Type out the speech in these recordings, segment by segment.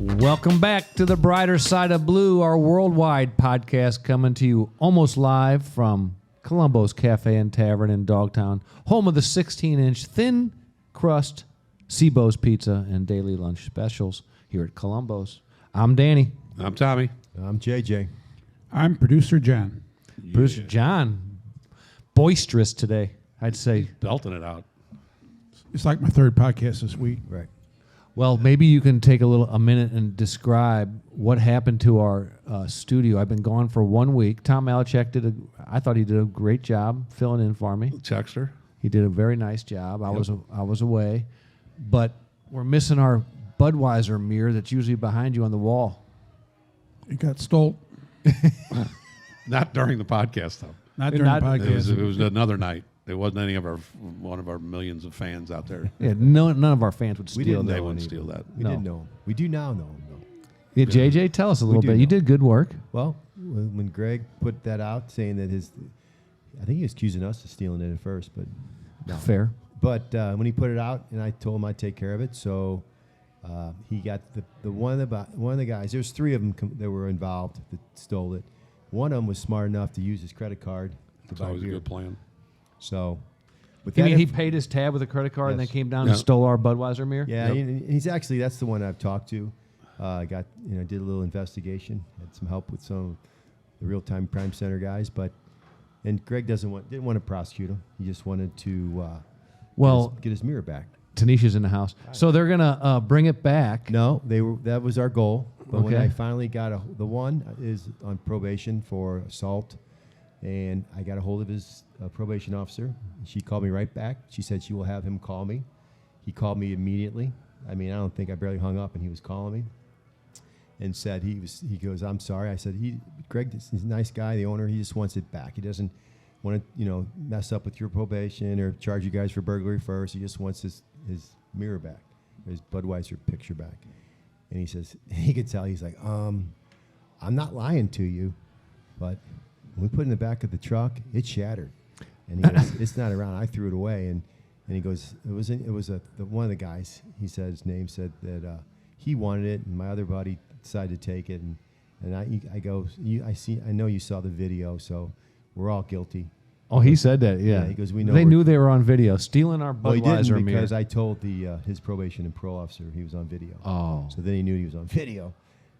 Welcome back to the Brighter Side of Blue, our worldwide podcast coming to you almost live from Columbo's Cafe and Tavern in Dogtown, home of the 16-inch thin crust Seabo's Pizza and daily lunch specials here at Columbo's. I'm Danny. I'm Tommy. I'm JJ. I'm producer John. Yeah. Producer John, boisterous today, I'd say. Belting it out. It's like my third podcast this week. Right. Well, maybe you can take a minute and describe what happened to our studio. I've been gone for 1 week. Tom Malachek I thought he did a great job filling in for me. Chexter. He did a very nice job. I was away, but we're missing our Budweiser mirror that's usually behind you on the wall. It got stole. Not during the podcast, though. Not during the podcast. It was another night. It wasn't any of one of our millions of fans out there. Yeah, none of our fans would steal that. They wouldn't steal that. We didn't know him. We do now know him, though. Yeah, JJ, tell us a little bit. You did good work. Well, when Greg put that out, saying that I think he was accusing us of stealing it at first, but no. Fair. But when he put it out, and I told him I'd take care of it, so he got the one of the guys. There's three of them that were involved that stole it. One of them was smart enough to use his credit card to buy Always beer. a good plan. So, with You that mean he paid his tab with a credit card and then Yes. came down and stole our Budweiser mirror? Yeah, he's actually, that's the one I've talked to. Did a little investigation, had some help with some of the real-time crime center guys, and Greg didn't want to prosecute him. He just wanted to get his mirror back. Tanisha's in the house, so they're gonna bring it back. No, that was our goal. But when Okay. I finally got the one is on probation for assault, and I got a hold of his probation officer. She called me right back. She said she will have him call me. He called me immediately. I mean, I barely hung up, and he was calling me, and said he goes, "I'm sorry." I said, Greg, he's a nice guy, the owner. He just wants it back. He doesn't want to, mess up with your probation or charge you guys for burglary first. He just wants his mirror back, his Budweiser picture back. And he says, he could tell, he's like, I'm not lying to you, but when we put it in the back of the truck, it shattered. And he goes, it's not around. I threw it away. And he goes, one of the guys, he said, his name said that he wanted it, and my other buddy decided to take it. And I go, I know you saw the video, so we're all guilty. Oh, he said that. Yeah. He goes, we know. They knew they were on video stealing our Well, he Budweiser didn't mirror. because I told his probation and parole officer he was on video. Oh. So then he knew he was on video,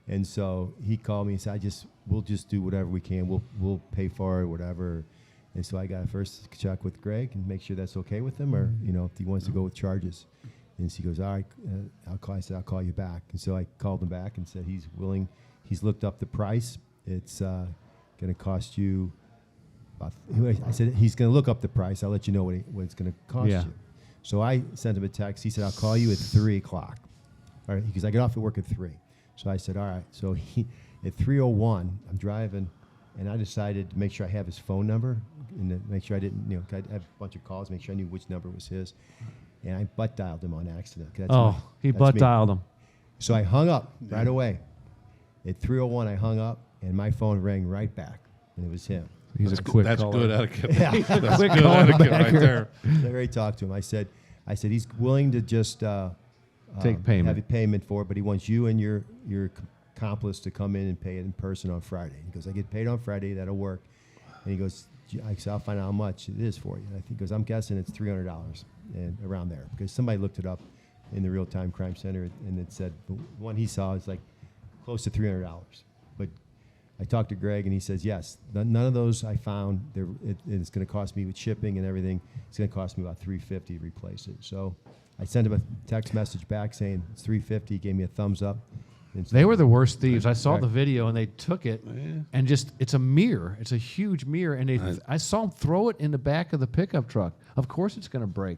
and so he called me and said, we'll just do whatever we can. We'll pay for it, whatever. And so I got to first check with Greg and make sure that's okay with him, or if he wants to go with charges. And so he goes, all right, I said, I'll call you back. And so I called him back and said he's willing. He's looked up the price. It's going to cost you. I said he's going to look up the price. I'll let you know what it's going to cost you. So I sent him a text. He said, I'll call you at 3 o'clock. All right, because I get off at work at 3. So I said, all right. So at 3:01, I'm driving, and I decided to make sure I have his phone number and to make sure I didn't, I had a bunch of calls, make sure I knew which number was his. And I butt dialed him on accident. He butt dialed him. So I hung up right away. At 3:01, I hung up, and my phone rang right back, and it was him. That's quick good etiquette. Yeah. That's good etiquette right there. I already talked to him. I said he's willing to just take payment. have a payment for it, but he wants you and your accomplice to come in and pay it in person on Friday. He goes, I get paid on Friday. That'll work. And he goes, I said, I'll find out how much it is for you. And he goes, I'm guessing it's $300 and around there, because somebody looked it up in the real-time crime center, and it said the one he saw is like close to $300. But I talked to Greg, and he says, yes, none of those I found. It's going to cost me with shipping and everything. It's going to cost me about $350 to replace it. So I sent him a text message back saying it's $350. He gave me a thumbs up. They were the worst thieves. I saw the video, and they took it, and it's a mirror. It's a huge mirror, and I saw them throw it in the back of the pickup truck. Of course it's going to break.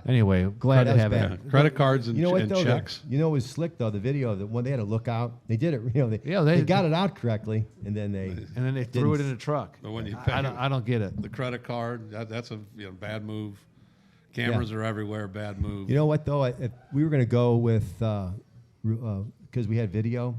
Anyway, glad to have it. Credit cards and, checks. It was slick, though, the video, that when they had to look out, they did it, they got it out correctly, and then they threw it in the truck. But when you pay, I don't get it. The credit card, that's a bad move. Cameras are everywhere, bad move. You know what, though? If we were going to go with, because we had video,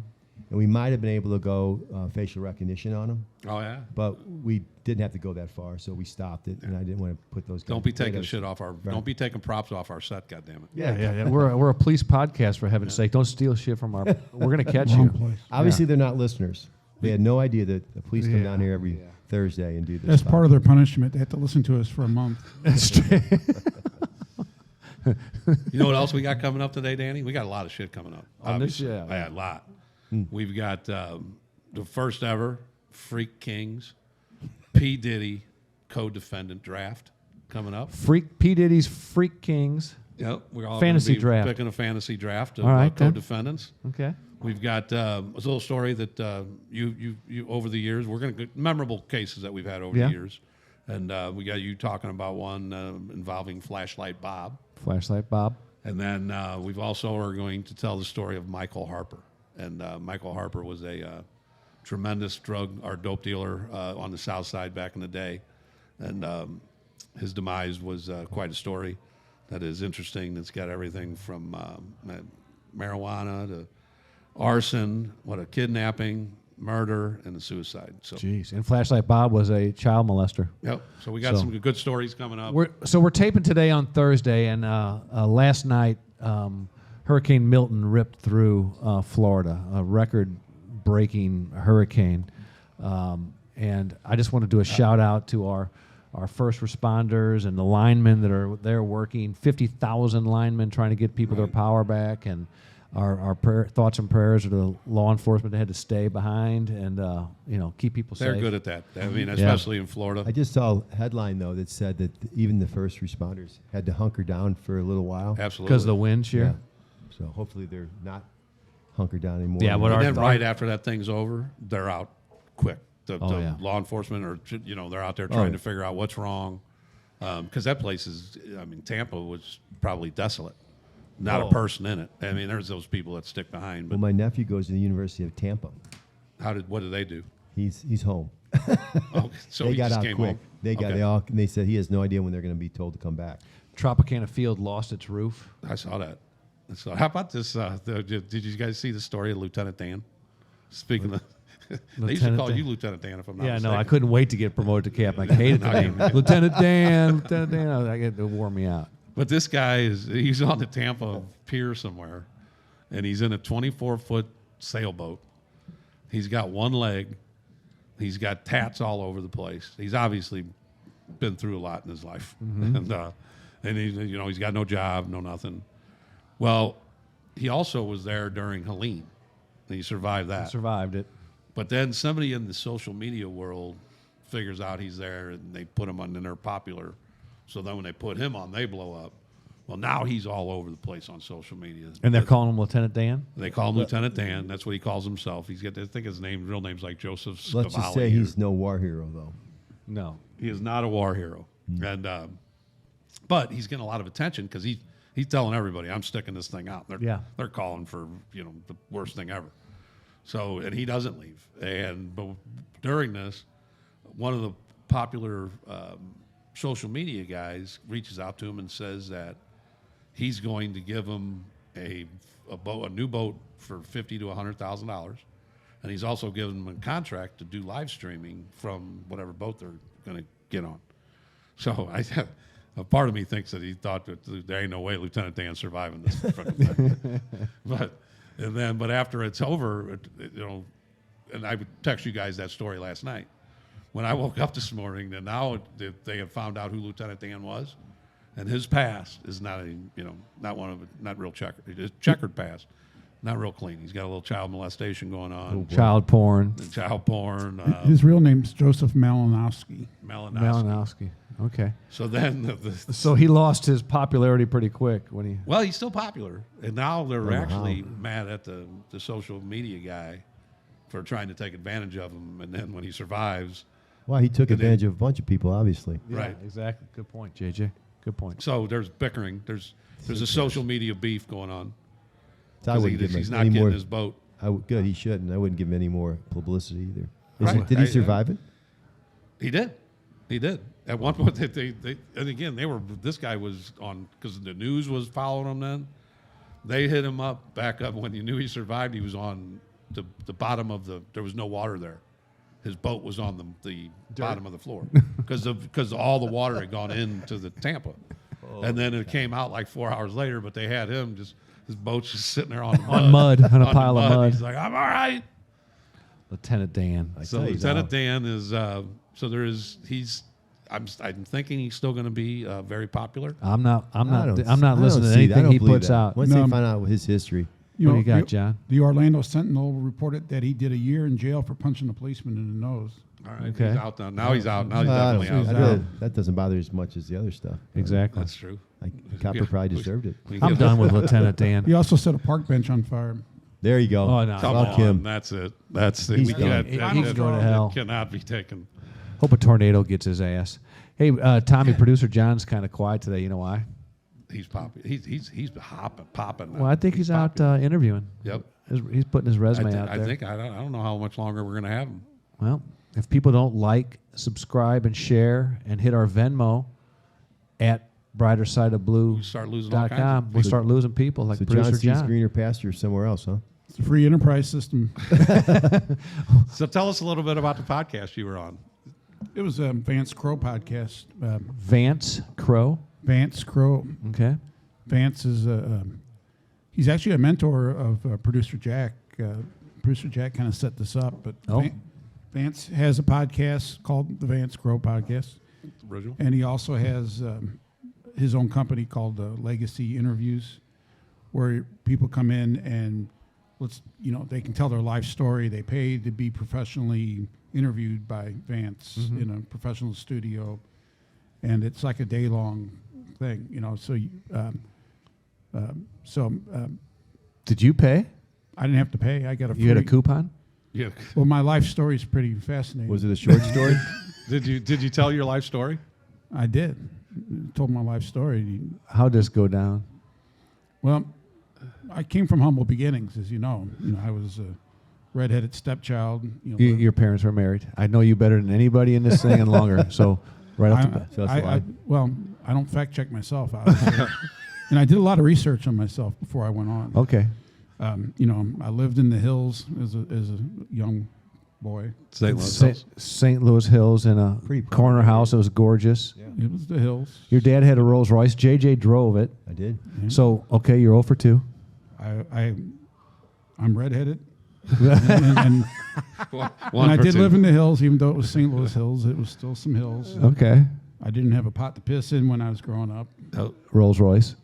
and we might have been able to go facial recognition on him, Oh yeah. but we didn't have to go that far, so we stopped it, and I didn't want to put those. Don't be taking potatoes- shit off our. Right. Don't be taking props off our set. Goddammit. Yeah. We're a police podcast, for heaven's sake. Don't steal shit from our. We're gonna catch Wrong you. place. Obviously, they're not listeners. They had no idea that the police come Yeah. down here every Thursday and do this. That's part of their punishment. They have to listen to us for a month. You know what else we got coming up today, Danny? We got a lot of shit coming up. On this, obviously. yeah. A lot. We've got the first ever Freak Kings P. Diddy co-defendant draft coming up. P. Diddy's Freak Kings. Yep, we're all Fantasy gonna be draft. picking a fantasy draft of All right, then. co-defendants. Okay. We've got a little story that you over the years, we're going to memorable cases that we've had over Yeah. the years, and we got you talking about one involving Flashlight Bob, Flashlight Bob. and then we've also are going to tell the story of Michael Harper, and Michael Harper was a tremendous drug or dope dealer on the South Side back in the day, and his demise was quite a story that is interesting. It's got everything from marijuana to arson, kidnapping, murder, and a suicide. So, Jeez. And Flashlight Bob was a child molester. yep. So we got So- some good stories coming up. We're taping today on Thursday, and last night Hurricane Milton ripped through Florida, a record-breaking hurricane. And I just want to do a shout out to our first responders and the linemen that are there working. 50,000 linemen trying to get people their power back, and our thoughts and prayers are to law enforcement that had to stay behind and keep people They're safe. good at that. I mean, especially in Florida. I just saw a headline, though, that said that even the first responders had to hunker down for a little while. Absolutely. Because of the wind shear. Yeah. So hopefully they're not hunkered down anymore. Yeah, what and our- then right after that thing's over, they're out quick. The yeah. law enforcement are, they're out there trying yeah. to figure out what's wrong. Because that place is, Tampa was probably desolate. Not a person in it. I mean, there's those people that stick behind. But Well, my nephew goes to the University of Tampa. what did they do? He's home. Oh, so They he got just out came quick. home. Okay. They said he has no idea when they're going to be told to come back. Tropicana Field lost its roof. I saw that. How about this? Did you guys see the story of Lieutenant Dan? Speaking of, they used to Lieutenant call Dan. you Lieutenant Dan if I'm not Yeah, mistaken. no, I couldn't wait to get promoted to captain. I hated the name. Lieutenant Dan. It wore me out. But this guy he's on the Tampa pier somewhere, and he's in a 24-foot sailboat. He's got one leg. He's got tats all over the place. He's obviously been through a lot in his life, and he's got no job, no nothing. Well, he also was there during Helene, and he survived that. Survived it. But then somebody in the social media world figures out he's there, and they put him on, and they're popular. So then when they put him on, they blow up. Well, now he's all over the place on social media. And they're calling him Lieutenant Dan? They call him Lieutenant Dan. That's what he calls himself. I think his real name's like Joseph Scavalli. Let's just say he's no war hero, though. No. He is not a war hero. And but he's getting a lot of attention because he's telling everybody, I'm sticking this thing out. They're calling for the worst thing ever. So, and he doesn't leave. But during this, one of the popular social media guys reaches out to him and says that he's going to give him a new boat for $50,000 to $100,000, and he's also giving him a contract to do live streaming from whatever boat they're going to get on. So a part of me thinks that he thought that there ain't no way Lieutenant Dan's surviving this frickin' thing. But after it's over, and I would text you guys that story last night. When I woke up this morning, and now they have found out who Lieutenant Dan was, and his past is not real checkered. It's checkered past, not real clean. He's got a little child molestation going on, Child porn. and child porn, His real name's Joseph Malinowski. Malinowski. Malinowski. Okay. So then, So he lost his popularity pretty quick when he. well, he's still popular, and now they're know actually how. mad at the social media guy for trying to take advantage of him, and then when he survives. Well, he took advantage of a bunch of people, obviously. Right. Exactly. Good point, JJ. Good point. So there's bickering. There's a social media beef going on. So I 'Cause wouldn't give him he's not any getting more. his boat. Good, he shouldn't. I wouldn't give him any more publicity either. Right. Did he survive it? He did. At one point, and again, this guy was on, because the news was following him then. They hit him up back up when he knew he survived. He was on the bottom of there was no water there. His boat was on the bottom of the floor because all the water had gone into the Tampa. And then it came out like 4 hours later, but they had him his boat's just sitting there on mud, on a pile of mud. He's like, I'm all right. Lieutenant Dan. So Lieutenant Dan is I'm thinking he's still going to be very popular. I'm not listening to I don't anything he believe puts that. out. Once they find out his history. What do you got, John? The Orlando Sentinel reported that he did a year in jail for punching a policeman in the nose. All right, Okay. he's out now. Now he's out. Now he's I definitely don't- out. I really- that doesn't bother as much as the other stuff. Exactly. That's true. Copper probably deserved it. I'm done with Lieutenant Dan. He also set a park bench on fire. There you go. Oh, no. Come Fuck on, him. that's it. That's the He's we done. can't- He that- can that- go to that hell. Cannot be taken. Hope a tornado gets his ass. Hey, Tommy, producer John's kind of quiet today. You know why? He's popping. He's popping. Well, I think he's out popular. interviewing. Yep. He's putting his resume out I there. think I don't know how much longer we're going to have him. Well, if people don't like, subscribe, and share, and hit our Venmo at We start losing all kinds of brightersideofblue.com, we'll start losing people like So producer John sees John. greener pasture somewhere else, huh? It's a free enterprise system. So tell us a little bit about the podcast you were on. It was a Vance Crow podcast. Vance Crow. Vance Crow. Okay. Vance is he's actually a mentor of producer Jack. Producer Jack kind of set this up, but Oh. Vance has a podcast called the Vance Crow Podcast, Original. and he also has his own company called Legacy Interviews, where people come in and they can tell their life story. They pay to be professionally interviewed by Vance in a professional studio, and it's like a day-long thing. Did you pay? I didn't have to pay. I got a free. You had a coupon? Yeah. Well, my life story is pretty fascinating. Was it a short story? Did you tell your life story? I did. Told my life story. How'd this go down? Well, I came from humble beginnings, as you know. I was a redheaded stepchild. Your parents were married. I know you better than anybody in this thing and longer. So right off the bat. So that's why. I don't fact check myself, obviously. And I did a lot of research on myself before I went on. Okay. I lived in the hills as a young boy. St. Louis Hills in a Pretty corner house. It was gorgeous. Yeah. It was the hills. Your dad had a Rolls Royce. JJ drove it. I did. So, okay, you're 0 for 2. I'm redheaded. and I did live in the hills, even though it was St. Louis Hills. It was still some hills. Okay. I didn't have a pot to piss in when I was growing up. Rolls Royce.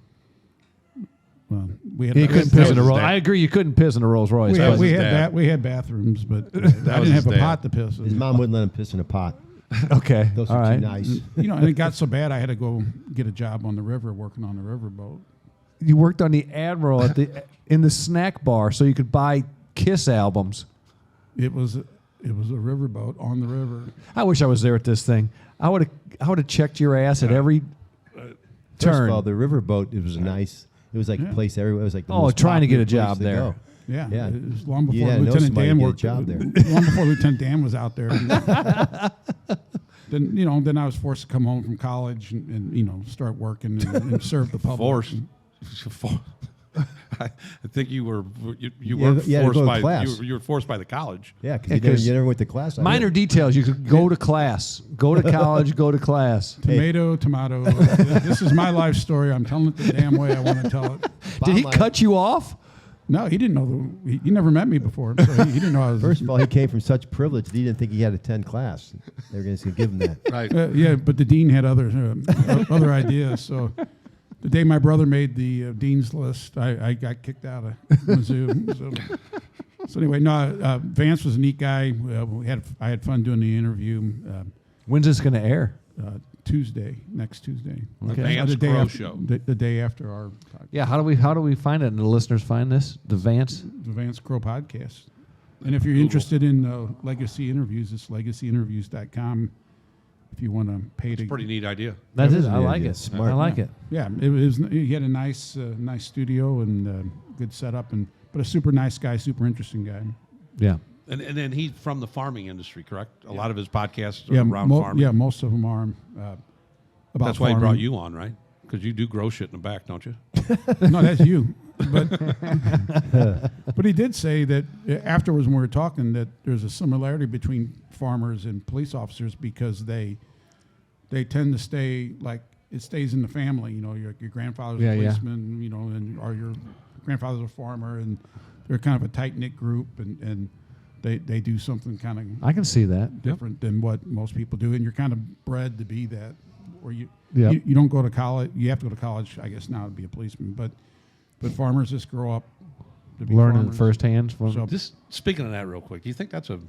Well, we had You couldn't piss in a was Rolls. his dad. I agree. You couldn't piss in a Rolls Royce. we but- had, we, his had dad. we had bathrooms, but I was didn't his have a dad. pot to piss His in. mom wouldn't let him piss in a pot. Okay. Those All are right. too nice. And it got so bad I had to go get a job on the river, working on the riverboat. You worked on the Admiral in the snack bar so you could buy Kiss albums. It was a riverboat on the river. I wish I was there at this thing. I would have checked your ass at every First turn. of all, the riverboat, it was nice. It was like a place everywhere. It was like the Oh, most trying to get a popular job place to there. go. Yeah, Yeah. It was long You before had to know Lieutenant somebody Dan to get a worked. job there. Long before Lieutenant Dan was out there. Then I was forced to come home from college and start working and serve the public. Forced. I think you were You were had to go forced to by class. you were forced by the college. Yeah, Yeah, because 'cause you never went to class. I Minor did. details. You could go to class, go to college, go to class. Tomato. This is my life story. I'm telling it the damn way I want to tell it. Did he line. cut you off? No, he didn't know. He never met me before, so he didn't know I was. First of all, he came from such privilege that he didn't think he had to attend class. They were going to give him that. Right. Yeah, but the dean had other ideas. So the day my brother made the dean's list, I got kicked out of Mizzou. So anyway, no, Vance was a neat guy. I had fun doing the interview. When's this going to air? Next Tuesday. The Okay. Vance The day Crow after- Show. The day after our podcast. Yeah. How do we find it? And the listeners find this? The Vance. The Vance Crow podcast. And if you're interested in legacy interviews, it's legacyinterviews.com. If you want to pay to. Pretty neat idea. That That is. is I an like idea. it. Smart. I like it. Yeah, he had a nice studio and good setup, but a super nice guy, super interesting guy. Yeah. And then he's from the farming industry, correct? A lot of his podcasts are around farming. Yeah, most of them are about That's why he farming. brought you on, right? Because you do grow shit in the back, don't you? No, that's you. But he did say that afterwards when we were talking that there's a similarity between farmers and police officers because they tend to stay like it stays in the family. You know, your grandfather's a policeman, you know, or your grandfather's a farmer, and they're kind of a tight-knit group, and they do something kind of I can see that different than what most people do, and you're kind of bred to be that. Or you don't go to college. You have to go to college, I guess, now to be a policeman. But farmers just grow up to be learning farmers. firsthand. So Just speaking of that real quick, do you think that's do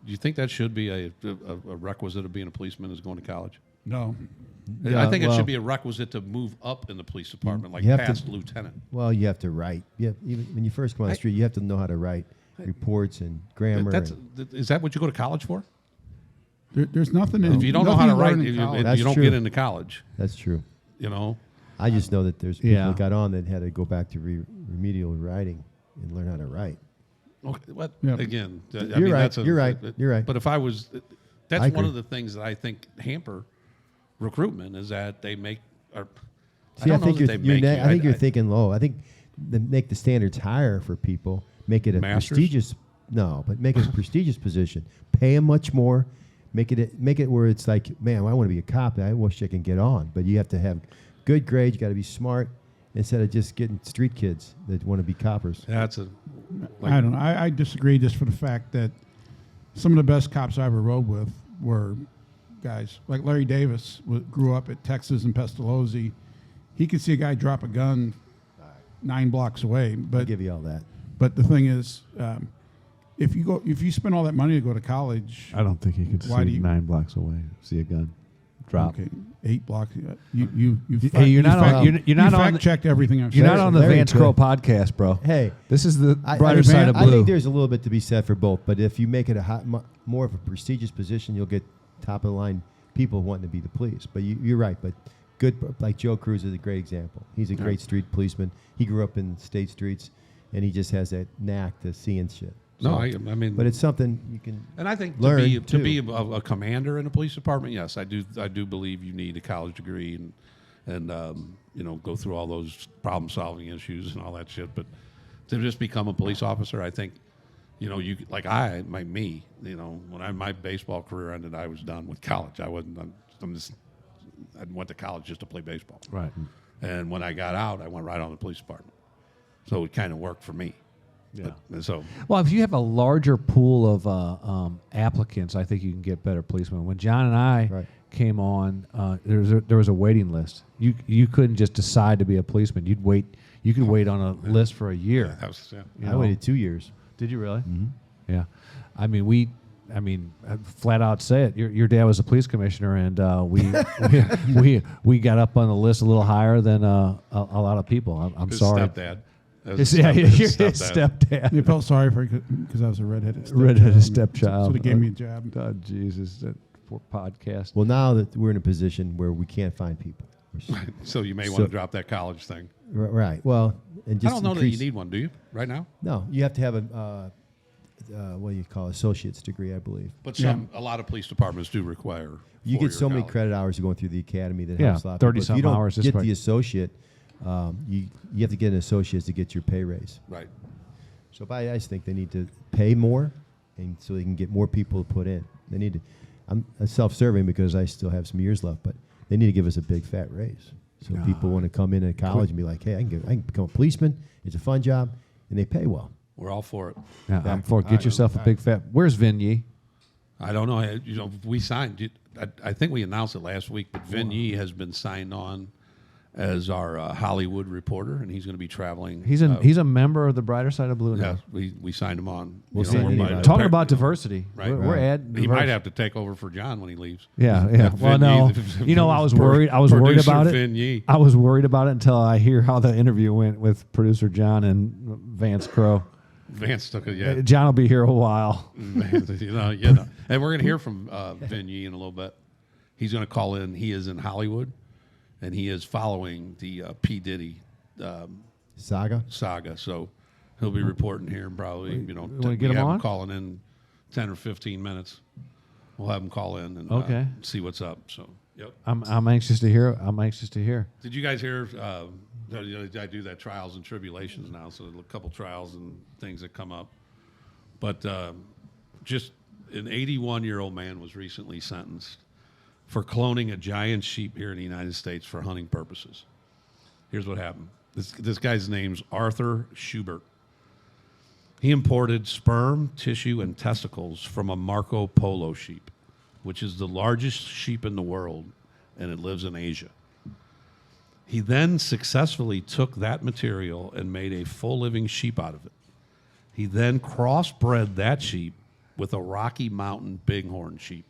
you think that should be a requisite of being a policeman is going to college? no, Yeah, I think it well- should be a requisite to move up in the police department, like You have to- past lieutenant. Well, you have to write. Even when you first come on the street, you have to know how to write reports and grammar. Is that what you go to college for? there's nothing. If you don't know how to write, you That's don't true. get into college. That's true. You know, I just know that there's people Yeah. that got on that had to go back to remedial writing and learn how to write. okay, what Yeah. again? You're right. You're right. You're right. But if I was, that's I one agree. of the things that I think hamper recruitment is that they make. See, I think I you're thinking low. I think make the standards higher for people. Make it a Masters? prestigious. No, but make it a prestigious position. Pay them much more. Make it where it's like, man, I want to be a cop. I wish I can get on. But you have to have good grades. You got to be smart instead of just getting street kids that want to be coppers. That's I don't know. I disagree just for the fact that some of the best cops I ever rode with were guys like Larry Davis. Grew up at Texas and Pestalozzi. He could see a guy drop a gun 9 blocks away. I'll But give you all that. But the thing is, if you spend all that money to go to college, I don't think he could Why do see you- 9 blocks away. See a gun drop. okay, 8 blocks. You Hey, you're not on. You're not on. fact checked everything I've You're said. not on the Very Vance good. Crow podcast, bro. Hey, This is the I brighter side of I blue. think there's a little bit to be said for both. But if you make it more of a prestigious position, you'll get top of the line people wanting to be the police. But you're right. But good, like Joe Cruz is a great example. He's a great street policeman. He grew up in state streets, and he just has that knack to seeing shit. no, So- I mean, but it's something you can. and I think learn, to be too. a commander in a police department, yes, I do believe you need a college degree and you know, go through all those problem solving issues and all that shit. But to just become a police officer, I think, you know, you you know, when my baseball career ended, I was done with college. I went to college just to play baseball. Right. And when I got out, I went right on the police department. So it kind of worked for me. Yeah. And so Well, if you have a larger pool of applicants, I think you can get better policemen. When John and I Right. came on, there was a waiting list. You couldn't just decide to be a policeman. You'd wait. You could wait on a list for a year. that was, yeah. you I know? waited 2 years. Did you really? Mm-hmm. Yeah. I mean, flat out say it. Your dad was a police commissioner, and we got up on the list a little higher than a lot of people. I'm His sorry. stepdad. Yeah, your stepdad. You felt sorry for because I was a redheaded stepchild. So they gave me a job. Oh, Jesus, that poor podcast. Well, now that we're in a position where we can't find people. So you may want to drop that college thing. Right. Well, and I just don't know that increase- you need one, do you? Right now? No, you have to have a what do you call it? Associate's degree, I believe. But a lot of police departments do require. You get so four-year many college. credit hours going through the academy that Yeah, helps a lot. of people. If 30-something you don't hours, this get way. the associate, you have to get an associate to get your pay raise. Right. So I just think they need to pay more, and so they can get more people to put in. They need to. I'm self-serving because I still have some years left, but they need to give us a big fat raise. So people want to come in at college and be like, hey, I can become a policeman. It's a fun job, and they pay well. We're all for it. Yeah, I'm for get yourself a big fat. Where's Vin Yi? I don't know. You know, we signed. I think we announced it last week, but Vin Yi has been signed on as our Hollywood reporter, and he's going to be traveling. He's a member of the brighter side of blue. Yeah, Now. we signed him on. We'll You see know, anybody. Talking about diversity, Right. we're adding. He might have to take over for John when he leaves. Yeah. If Well, Vin no. Yi- You know, I was worried. I was worried Producer about it. Vin Yi. I was worried about it until I hear how the interview went with producer John and Vance Crow. Vance took it. Yeah. John will be here a while. you know. And we're going to hear from Vin Yi in a little bit. He's going to call in. He is in Hollywood, and he is following the P. Diddy Saga. saga. So he'll be reporting here and probably, you know, wanna get him have on? calling in 10 or 15 minutes. We'll have him call in and Okay. see what's up. So, yep. I'm anxious to hear. I'm anxious to hear. Did you guys hear I do that trials and tribulations now, so a couple trials and things that come up. But just an 81-year-old man was recently sentenced for cloning a giant sheep here in the United States for hunting purposes. Here's what happened. This guy's name's Arthur Schubert. He imported sperm, tissue, and testicles from a Marco Polo sheep, which is the largest sheep in the world, and it lives in Asia. He then successfully took that material and made a full living sheep out of it. He then crossbred that sheep with a Rocky Mountain bighorn sheep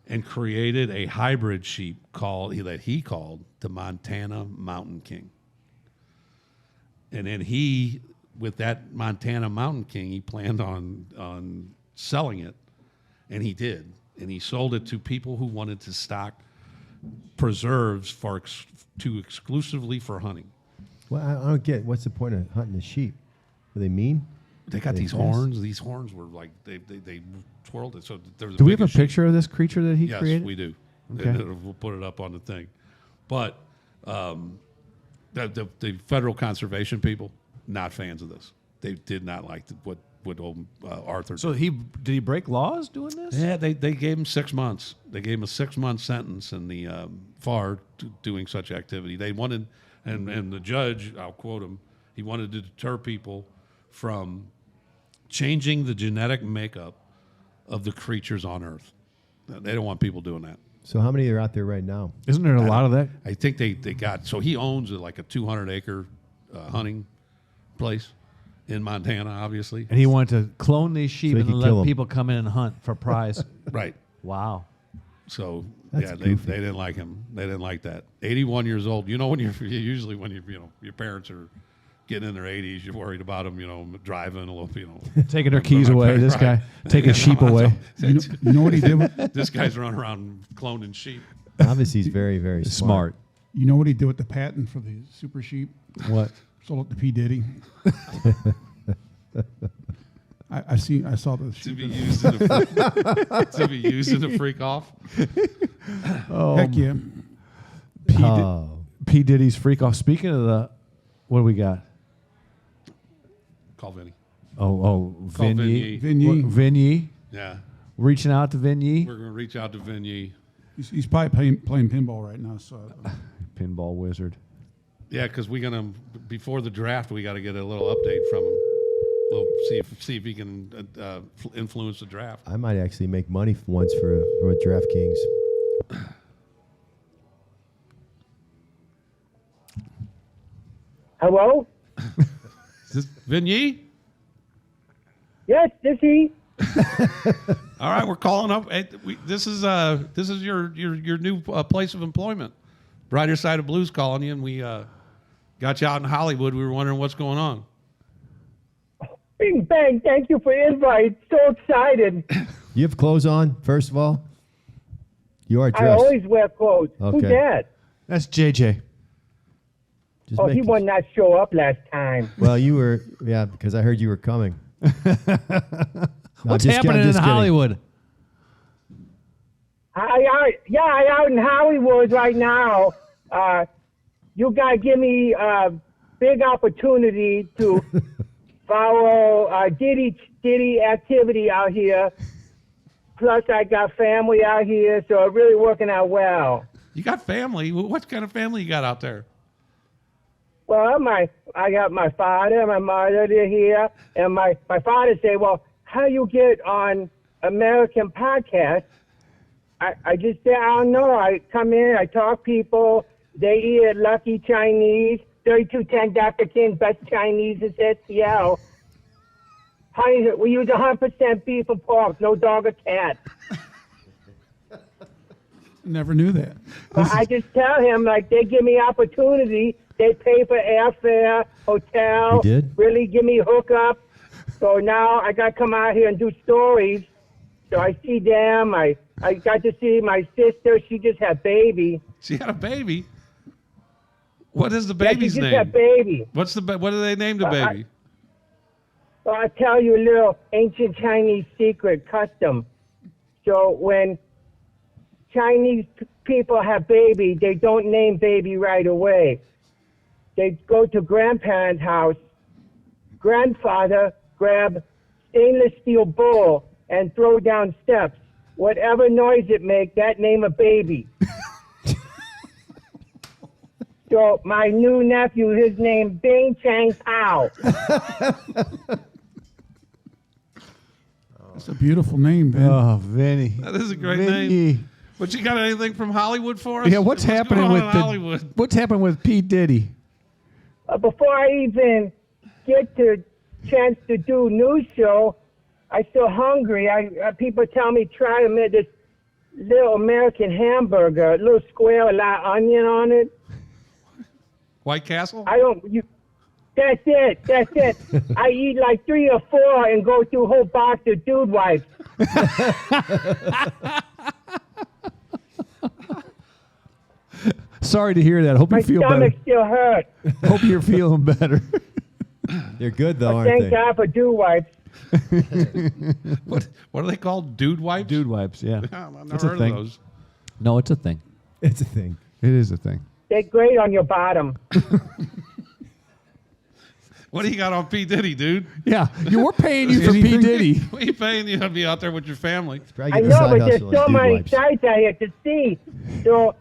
and created a hybrid sheep that he called the Montana Mountain King. And then with that Montana Mountain King, he planned on selling it, and he did. And he sold it to people who wanted to stock preserves exclusively for hunting. Well, I don't get what's the point of hunting a sheep? Are they mean? They got these horns. These horns were like they twirled it. So there was. Do we have a picture of this creature that he created? Yes, we do. Okay. And we'll put it up on the thing. But the federal conservation people not fans of this. They did not like what old Arthur. So did he break laws doing this? Yeah, they gave him 6 months. They gave him a 6-month sentence in the FAR doing such activity. They wanted, and the judge, I'll quote him, he wanted to deter people from changing the genetic makeup of the creatures on Earth. They don't want people doing that. So how many are out there right now? Isn't there a lot of that? I think they got, so he owns like a 200-acre hunting place in Montana, obviously. And he wanted to clone these sheep So he and could let kill 'em. people come in and hunt for prize. Right. Wow. So That's yeah, goofy. they didn't like him. They didn't like that. 81 years old. You know, when usually when your parents are getting in their 80s, you're worried about them, driving a little, Taking their keys away. This guy taking sheep away. You know what he did? This guy's running around cloning sheep. Obviously, he's very, very smart. You know what he did with the patent for the super sheep? What? Sold it to P. Diddy. I saw the To be used in a to be used in a freak off. Heck yeah. P. Diddy's freak off. Speaking of what do we got? Call Vinny. Vin Yi. Vin Yi. Vin Yi. Yeah, Reaching out to Vin Yi. we're gonna reach out to Vin Yi. He's probably playing pinball right now. So Pinball wizard. Yeah, because before the draft, we got to get a little update from him. See if he can influence the draft. I might actually make money once for DraftKings. Hello? Is this Vin Yi? Yes, this he. All right, we're calling up. Hey, this is your new place of employment. Brighter Side of Blues calling you, and we got you out in Hollywood. We were wondering what's going on. Bing bang, thank you for the invite. So excited. You have clothes on, first of all? You are I dressed. always wear clothes. Who's Okay. that? That's JJ. Just Oh, he making- would not show up last time. Well, you were, yeah, because I heard you were coming. No, What's just kid- I'm happening in just kidding. Hollywood? I out in Hollywood right now. You guys give me a big opportunity to follow Diddy activity out here. Plus, I got family out here, so it's really working out well. You got family. What kind of family you got out there? Well, I got my father and my mother, they're here. And my father said, well, how you get on American podcast? I just say, I don't know. I come in, I talk people. They eat at Lucky Chinese, 3210 Dr. King, best Chinese in STL. Honey, we use 100% beef and pork, no dog or cat. never knew that. I just tell him, like, they give me opportunity. They pay for airfare, hotel. You did? Really give me hookup. So now I got to come out here and do stories. So I see them. I got to see my sister. She just had baby. She had a baby. What is the Yeah, baby's she just name? had baby. What do they name the baby? Well, I'll tell you a little ancient Chinese secret custom. So when Chinese people have baby, they don't name baby right away. They go to grandparents' house. Grandfather grab stainless steel bowl and throw down steps. Whatever noise it make, that name a baby. So my new nephew, his name Bing Chang Pao. That's a beautiful name, Vin. Oh, Vinny. That is a great Vinny. name. But you got anything from Hollywood for us? Yeah, what's happening going with on in Hollywood? what's happening with P. Diddy? Before I even get to chance to do news show, I still hungry. People tell me try to make this little American hamburger, a little square, a lot of onion on it. White Castle? That's it. I eat like 3 or 4 and go through a whole box of dude wipes. Sorry to hear that. Hope My you feel better. stomach still hurts. Hope you're feeling better. They're good though, aren't Thank they? God for dude wipes. What are they called? Dude wipes? Dude wipes, yeah. I've It's never a heard thing. of those. No, it's a thing. It's a thing. It is a thing. They're great on your bottom. What do you got on P. Diddy, dude? Yeah, we're paying you for P. Diddy. What are you paying you to be out there with your family? Probably I get a know, side but there's hustle so on dude many wipes. sites out here to see. So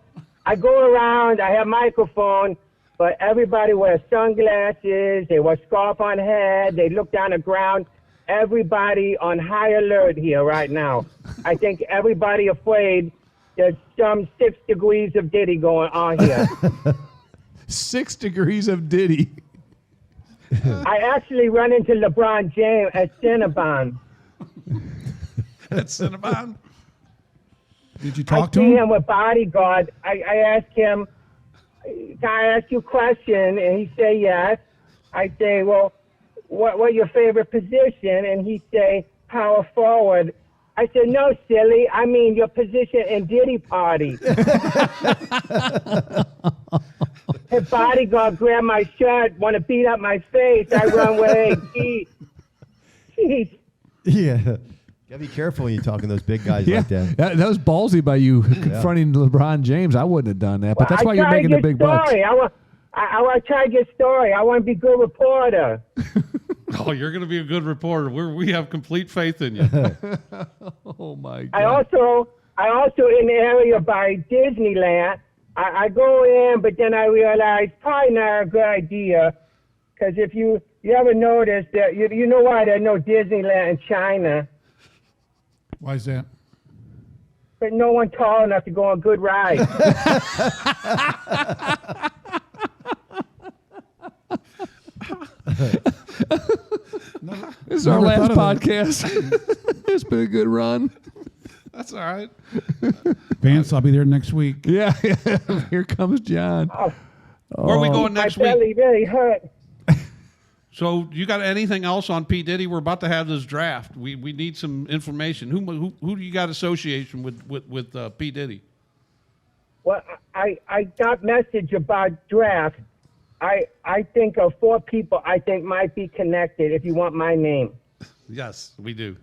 I go around, I have microphone, but everybody wears sunglasses, they wear scarf on head, they look down the ground. Everybody on high alert here right now. I think everybody afraid there's some 6 degrees of Diddy going on here. 6 degrees of Diddy. I actually run into LeBron James at Cinnabon. At Cinnabon? Did you I talk to see him? him with bodyguard. I ask him, can I ask you a question? And he say yes. I say, well, what your favorite position? And he say, power forward. I said, no, silly. I mean your position in Diddy Party. His bodyguard grabbed my shirt, want to beat up my face. I run away. Jeez. Yeah. Gotta be careful when you're talking to those big guys like that. That was ballsy by you confronting LeBron James. I wouldn't have done that, but that's why you're I try making to the get big bucks. story. I try to get story. I want to be a good reporter. Oh, you're going to be a good reporter. We have complete faith in you. Oh my I God! also in the area by Disneyland. I go in, but then I realize probably not a good idea, because if you ever notice that you know why there's no Disneyland in China, Why is that? but no one tall enough to go on good rides. This is our Never last thought of podcast. It's been a good run. That's all right. Vance, I'll be there next week. Yeah, here comes John. Where are we going My next week? belly really hurt. So you got anything else on P. Diddy? We're about to have this draft. We need some information. Who do you got association with P. Diddy? Well, I got message about draft. I think of 4 people I think might be connected if you want my name. Yes, we do.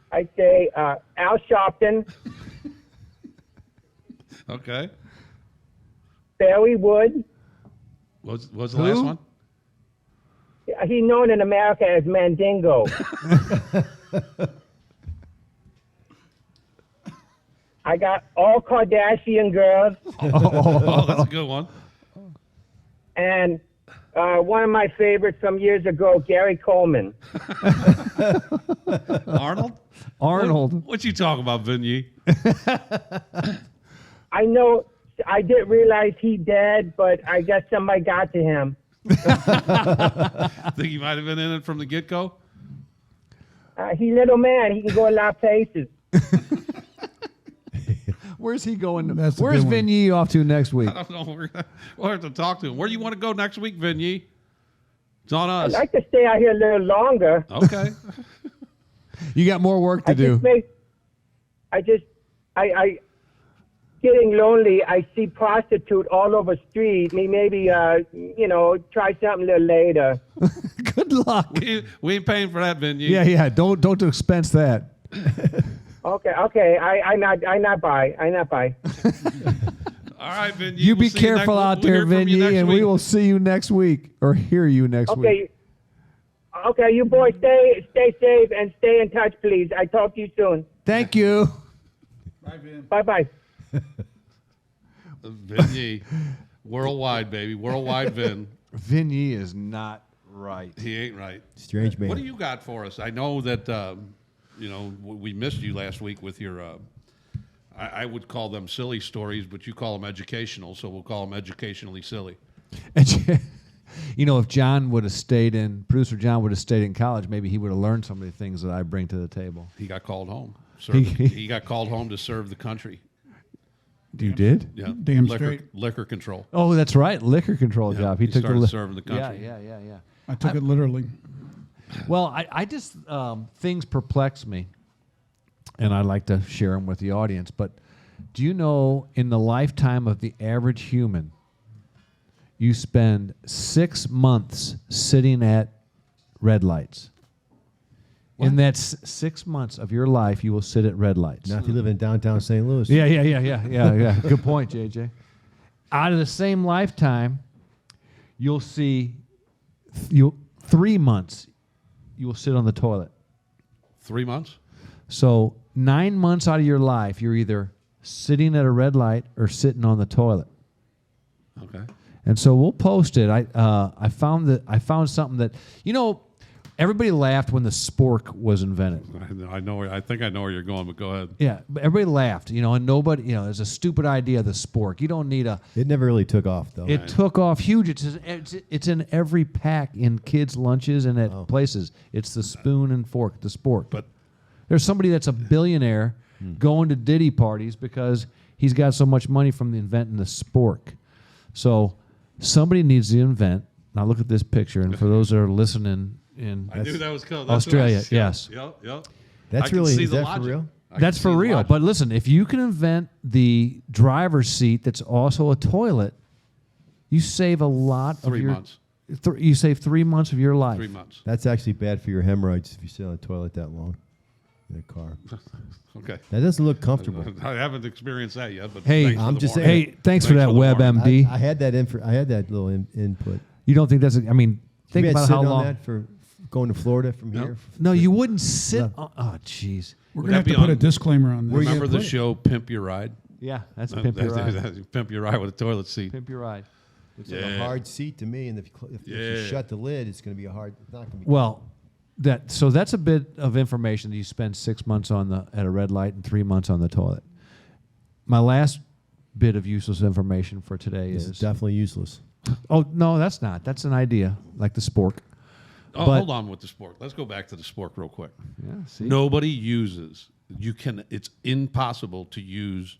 I say Al Sharpton, Okay. Barry Wood. Was the last one? He's known in America as Mandingo. I got all Kardashian girls Oh, that's a good one. and one of my favorites from years ago, Gary Coleman. Arnold? Arnold. What you talking about, Vin Yi? I know I didn't realize he dead, but I guess somebody got to him. Think he might have been in it from the get-go? He little man. He can go a lot of places. Where's he going? That's a Where's good one. Vin Yi off to next week? I don't know. We'll have to talk to him. Where do you want to go next week, Vin Yi? It's on I'd us. like to stay out here a little longer. Okay. You got more work to do. I getting lonely. I see prostitute all over street. Maybe try something a little later. Good luck. We ain't paying for that, Vin Yi. Yeah. Don't expense that. Okay. I not buy. All right, Vin Yi. You We'll be see you careful out we'll there, hear from Vin you Yi, next and week. we will see you next week or hear you next week. Okay, you boys stay safe and stay in touch, please. I talk to you soon. Thank you. Bye, Vin. Bye-bye. Vin Yi. Worldwide, baby. Worldwide Vin. Vin Yi is not right. He ain't right. Strange man. What do you got for us? I know that, we missed you last week with your, I would call them silly stories, but you call them educational, so we'll call them educationally silly. If John would have producer John would have stayed in college, maybe he would have learned some of the things that I bring to the table. He got called home. He got called home to serve the country. You did? Yeah. Damn straight. Liquor control. Oh, that's right. Liquor control Yeah, job. he took started the serving the country. Yeah. I took it literally. Well, I just things perplex me, and I'd like to share them with the audience. But do you know, in the lifetime of the average human, you spend 6 months sitting at red lights. In that 6 months of your life, you will sit at red lights. Not if you live in downtown St. Louis. Yeah. Good point, JJ. Out of the same lifetime, you'll see 3 months you will sit on the toilet. 3 months? So 9 months out of your life, you're either sitting at a red light or sitting on the toilet. Okay. And so we'll post it. I found something that everybody laughed when the spork was invented. I know. I think I know where you're going, but go ahead. Yeah, but everybody laughed, and nobody, it's a stupid idea, the spork. You don't need a. It never really took off, though. It took off huge. It's in every pack in kids' lunches and at places. It's the spoon and fork, the spork. But there's somebody that's a billionaire going to Diddy parties because he's got so much money from inventing the spork. So somebody needs to invent. Now look at this picture, and for those that are listening in I knew that was cool. Australia, yes. Yep. That's really, is that for real? That's for real. But listen, if you can invent the driver's seat that's also a toilet, you save a lot of 3 your months. You save 3 months of your life. 3 months. That's actually bad for your hemorrhoids if you sit on the toilet that long in a car. Okay. That doesn't look comfortable. I haven't experienced that yet, but Hey, thanks for I'm the just warning. saying. Hey, thanks for that, the warning. WebMD. I had that I had that little input. You don't think that's? Think You had about sitting how on long. that for going to Florida from here. No, you wouldn't sit. Yeah. Oh, jeez. We're Would going to have that to be put a on- disclaimer on this. Remember the put it? show Pimp Your Ride? Yeah, that's pimp your ride. Pimp Your Ride with a toilet seat. Pimp your ride. Looks like a hard seat to me, and if you shut the lid, it's going to be it's not going to be. Well, that's a bit of information that you spend 6 months at a red light and 3 months on the toilet. My last bit of useless information for today This is is definitely useless. Oh no, that's not. That's an idea, like the spork. Oh, But- hold on with the spork. Let's go back to the spork real quick. Yeah. See. Nobody uses. It's impossible to use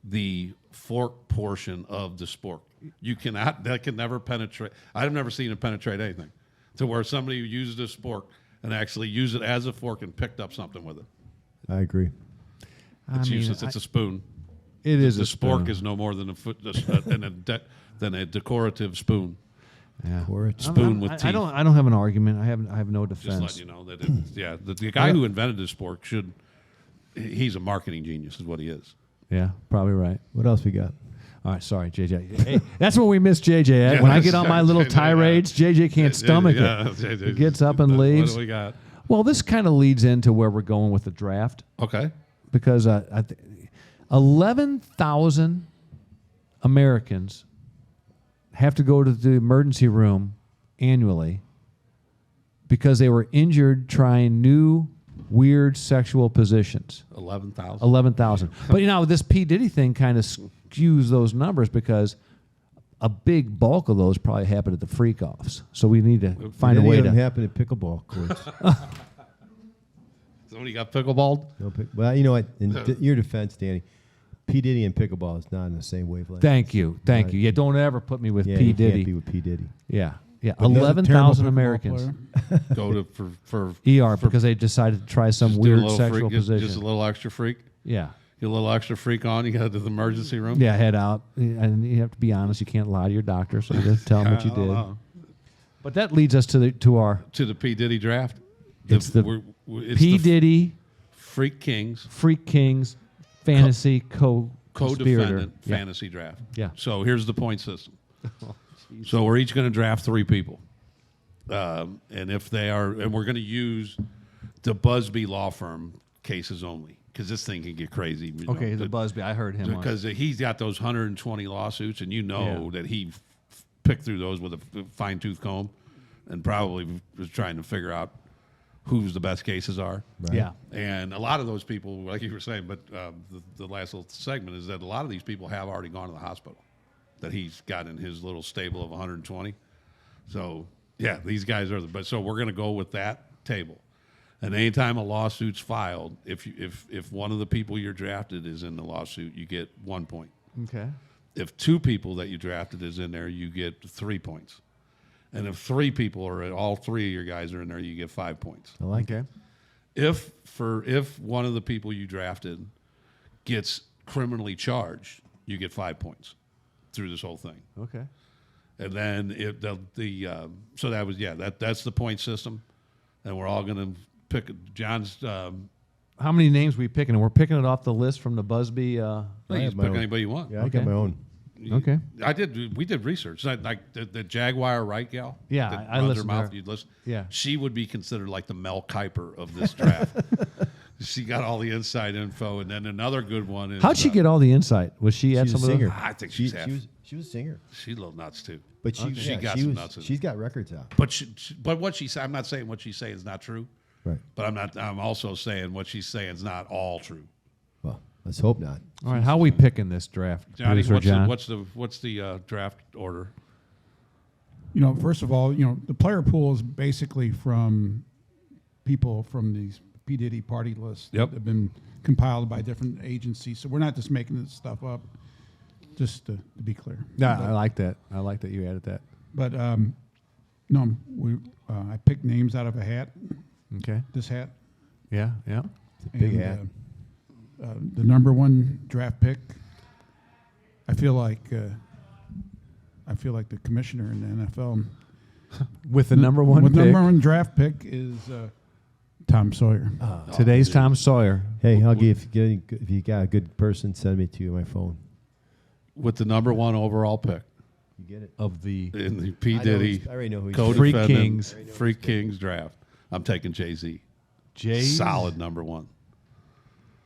the fork portion of the spork. You cannot. That can never penetrate. I've never seen it penetrate anything, to where somebody used a spork and actually used it as a fork and picked up something with it. I agree. It's useless. It's a spoon. It is The a spork spoon. is no more than than a decorative spoon. Yeah. Porridge. Spoon with teeth. I don't have an argument. I have no Just defense. letting you know that. The guy who invented the spork he's a marketing genius, is what he is. Yeah, probably right. What else we got? All right, sorry, JJ. Hey, that's when we miss JJ. At. When I get on my little tirades, JJ can't stomach it. He gets up and leaves. What do we got? Well, this kind of leads into where we're going with the draft Okay. because 11,000 Americans have to go to the emergency room annually because they were injured trying new weird sexual positions. 11,000. 11,000. But this P. Diddy thing kind of skews those numbers because a big bulk of those probably happen at the freak offs. So we need to find a way to happen at pickleball courts. Somebody got pickleballed? Well, you know what? In your defense, Danny, P. Diddy and pickleball is not in the same wavelength. Thank you. Yeah, don't ever put me with Yeah, P. you Diddy. can't be with P. Diddy. Yeah. He's a terrible 11,000 pickleball Americans. player. Go to for ER because they decided to try some just do a weird little sexual freak, position. Just a little extra freak. Yeah. Get a little extra freak on. You got to the emergency room. Yeah, head out. And you have to be honest. You can't lie to your doctor, so you just tell them what you I don't did. know. But that leads us to our To the P. Diddy draft. It's the it's P. the Diddy Freak Kings Freak Kings Fantasy co-defendant Yeah. fantasy draft. Yeah. So here's the point system. So we're each going to draft 3 people. And if they are, and we're going to use the Busby law firm cases only, because this thing can get crazy. Okay, the Busby. I heard him. Because he's got those 120 lawsuits, and that he picked through those with a fine-tooth comb and probably was trying to figure out who's the best cases are. Right. Yeah. And a lot of those people, like you were saying, but the last little segment is that a lot of these people have already gone to the hospital that he's got in his little stable of 120. So, yeah, these guys are the best. So we're going to go with that table. And anytime a lawsuit's filed, if one of the people you're drafted is in the lawsuit, you get 1 point. Okay. If 2 people that you drafted is in there, you get 3 points. And if 3 people or all 3 of your guys are in there, you get 5 points. I like Okay. it. If one of the people you drafted gets criminally charged, you get 5 points through this whole thing. Okay. And then so that was that's the point system, and we're all going to pick John's. How many names we picking? And we're picking it off the list from the Busby. You have just my pick own. anybody you want. Yeah, I Okay. got my own. Okay. We did research. Like the Jaguar Wright gal. Yeah, that I runs listened her to mouth. her. You'd listen. Yeah. She would be considered like the Mel Kiper of this draft. She got all the inside info, and then another good one is How'd she get all the insight? Was she at She's a some of singer. the? I think She she's half. was a singer, She's a little nuts too. but she got she some was, nuts in she's got records out. But what she said, I'm not saying what she's saying is not true. Right. But I'm also saying what she's saying is not all true. Well, let's hope not. All right. How are we picking this draft? Johnny, Producer John? what's the draft order? First of all, the player pool is basically from people from these P. Diddy party lists Yep. that have been compiled by different agencies. So we're not just making this stuff up, just to be clear. Yeah, I like that. I like that you added that. But no, I picked names out of a hat. Okay. This hat. Yeah. Yeah. Big And, hat. The number 1 draft pick. I feel like the commissioner in the NFL. With the number one With pick, number 1 draft pick is Tom Sawyer. today's Tom Sawyer. Hey, I'll give if you got a good person, send me to you my phone. With the number 1 overall pick You get it. Of the in the P. I know Diddy I already know who he's Freak co-defendant Kings. Freak Kings draft, I'm taking Jay-Z. Jay. Solid number 1.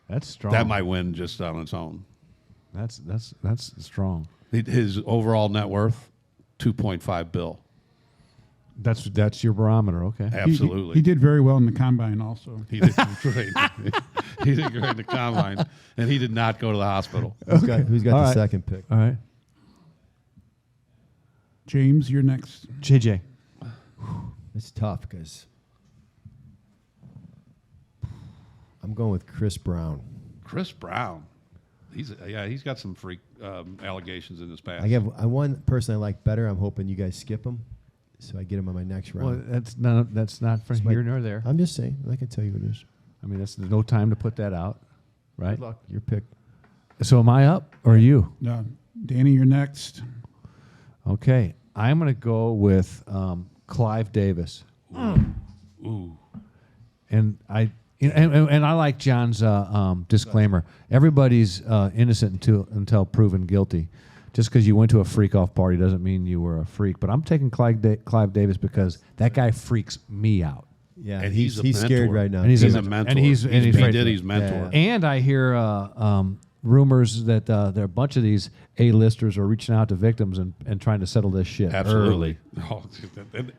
That's strong. That might win just on its own. That's strong. His overall net worth, $2.5 billion. That's your barometer. Okay. Absolutely. He did very well in the combine also. He did great. He did great in the combine, and he did not go to the hospital. Who's got All the right. second pick? All right. James, you're next. JJ. It's tough because I'm going with Chris Brown. Chris Brown, he's got some freak allegations in his past. I one person I like better. I'm hoping you guys skip him, so I get him on my next Well, round. that's not from It's here my- nor there. I'm just saying. I can tell you what it is. I mean, there's no time to put that out, right? Good luck. Your pick. So am I up or you? No, Danny, you're next. Okay. I'm going to go with Clive Davis. Ooh. And I like John's disclaimer. Everybody's innocent until proven guilty. Just because you went to a freak off party doesn't mean you were a freak. But I'm taking Clive Davis because that guy freaks me out. Yeah, And he's he's a scared mentor. right now. And he's He's a a mentor. and he's P. afraid- Diddy's mentor. Yeah. And I hear rumors that there are a bunch of these A-listers are reaching out to victims and trying to settle this shit Absolutely. early. Oh,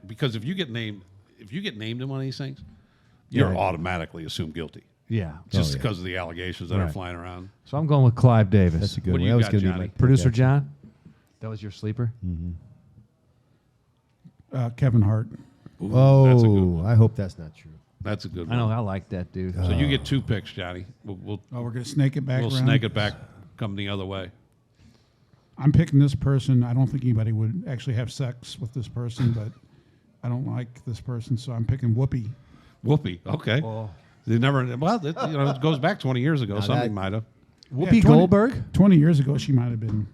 because if you get named in one of these things, you're automatically assumed guilty. Yeah. Just yeah. because of the allegations that are Right. flying around. So I'm going with Clive Davis. That's a good What do one. you That was got, gonna be Johnny? my pick, Producer actually. John, that was your sleeper? Kevin Hart. Ooh, that's a good Oh, one. I hope that's not true. That's a good I know, one. I like that dude. So you get 2 picks, Johnny. We'll Oh, we're going to snake it back around. snake it back, come the other way. I'm picking this person. I don't think anybody would actually have sex with this person, but I don't like this person, so I'm picking Whoopi. Whoopi. Okay. They never. Well, it goes back 20 years ago. Now Something that- might have. Whoopi 20 Goldberg? 20 years ago, she might have been.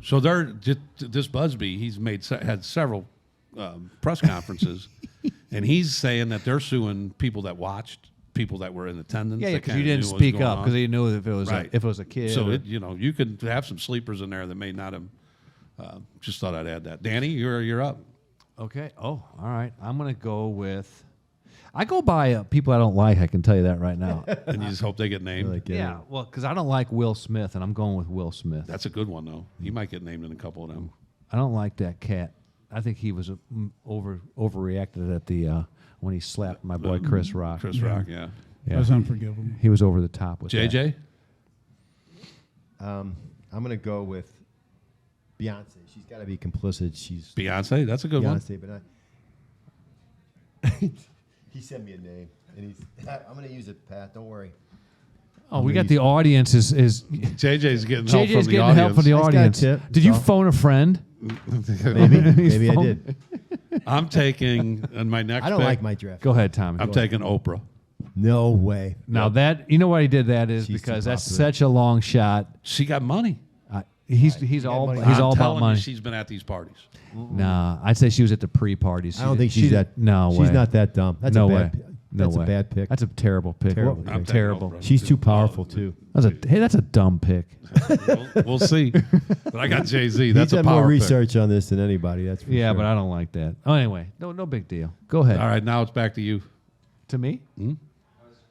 So this Busby, he's had several press conferences, and he's saying that they're suing people that watched people that were in attendance. Yeah, that because kinda you didn't knew what was speak going up on. because you knew if it was Right. if it was a kid. So or- you could have some sleepers in there that may not have. Just thought I'd add that. Danny, you're up. Okay. Oh, all right. I'm gonna go with. I go by people I don't like. I can tell you that right now. And you just hope they get named. Like, Yeah. Well, because I don't like Will Smith, and I'm going with Will Smith. That's a good one though. He might get named in a couple of them. I don't like that cat. I think he was overreacted at the when he slapped my boy Chris Rock. Chris Rock, yeah. Yeah. That's unforgivable. He was over the top with that. JJ, I'm gonna go with Beyonce. She's got to be complicit. She's Beyonce, that's a good one. Beyonce, but he sent me a name, and I'm gonna use it, Pat. Don't worry. Oh, we got the audience. Is JJ's getting help JJ's from the getting audience. help from the I just got a audience? tip, Did you so. phone a friend? Maybe I did. I'm taking in my next. I don't pick, like my draft. Go ahead, Tommy. I'm taking Oprah. No way. Now that you know why he did that is She's because too that's popular. such a long shot. She got money. He's all money. he's I'm all about telling you, money. she's been at these parties. Nah, I'd say she was at the pre-parties. I don't think she's that. No way. She's not that dumb. That's No a way. bad. No That's way. a bad pick. That's a terrible pick. Terrible What- pick. Terrible. Oprah. She's too powerful too. That's a dumb pick. We'll see. But I got Jay Z. That's He's a done power more pick. research on this than anybody. That's for Yeah, sure. but I don't like that. Oh, anyway, no big deal. Go ahead. All right, now it's back to you. To me.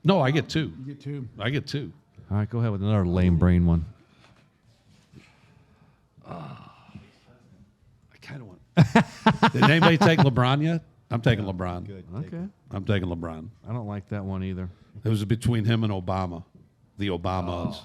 No, I get two. You get two. I get two. All right, go ahead with another lame brain one. I kind of want. Did anybody take LeBron yet? I'm taking LeBron. Good. Okay. I'm taking LeBron. I don't like that one either. It was between him and Obama. The Obamas.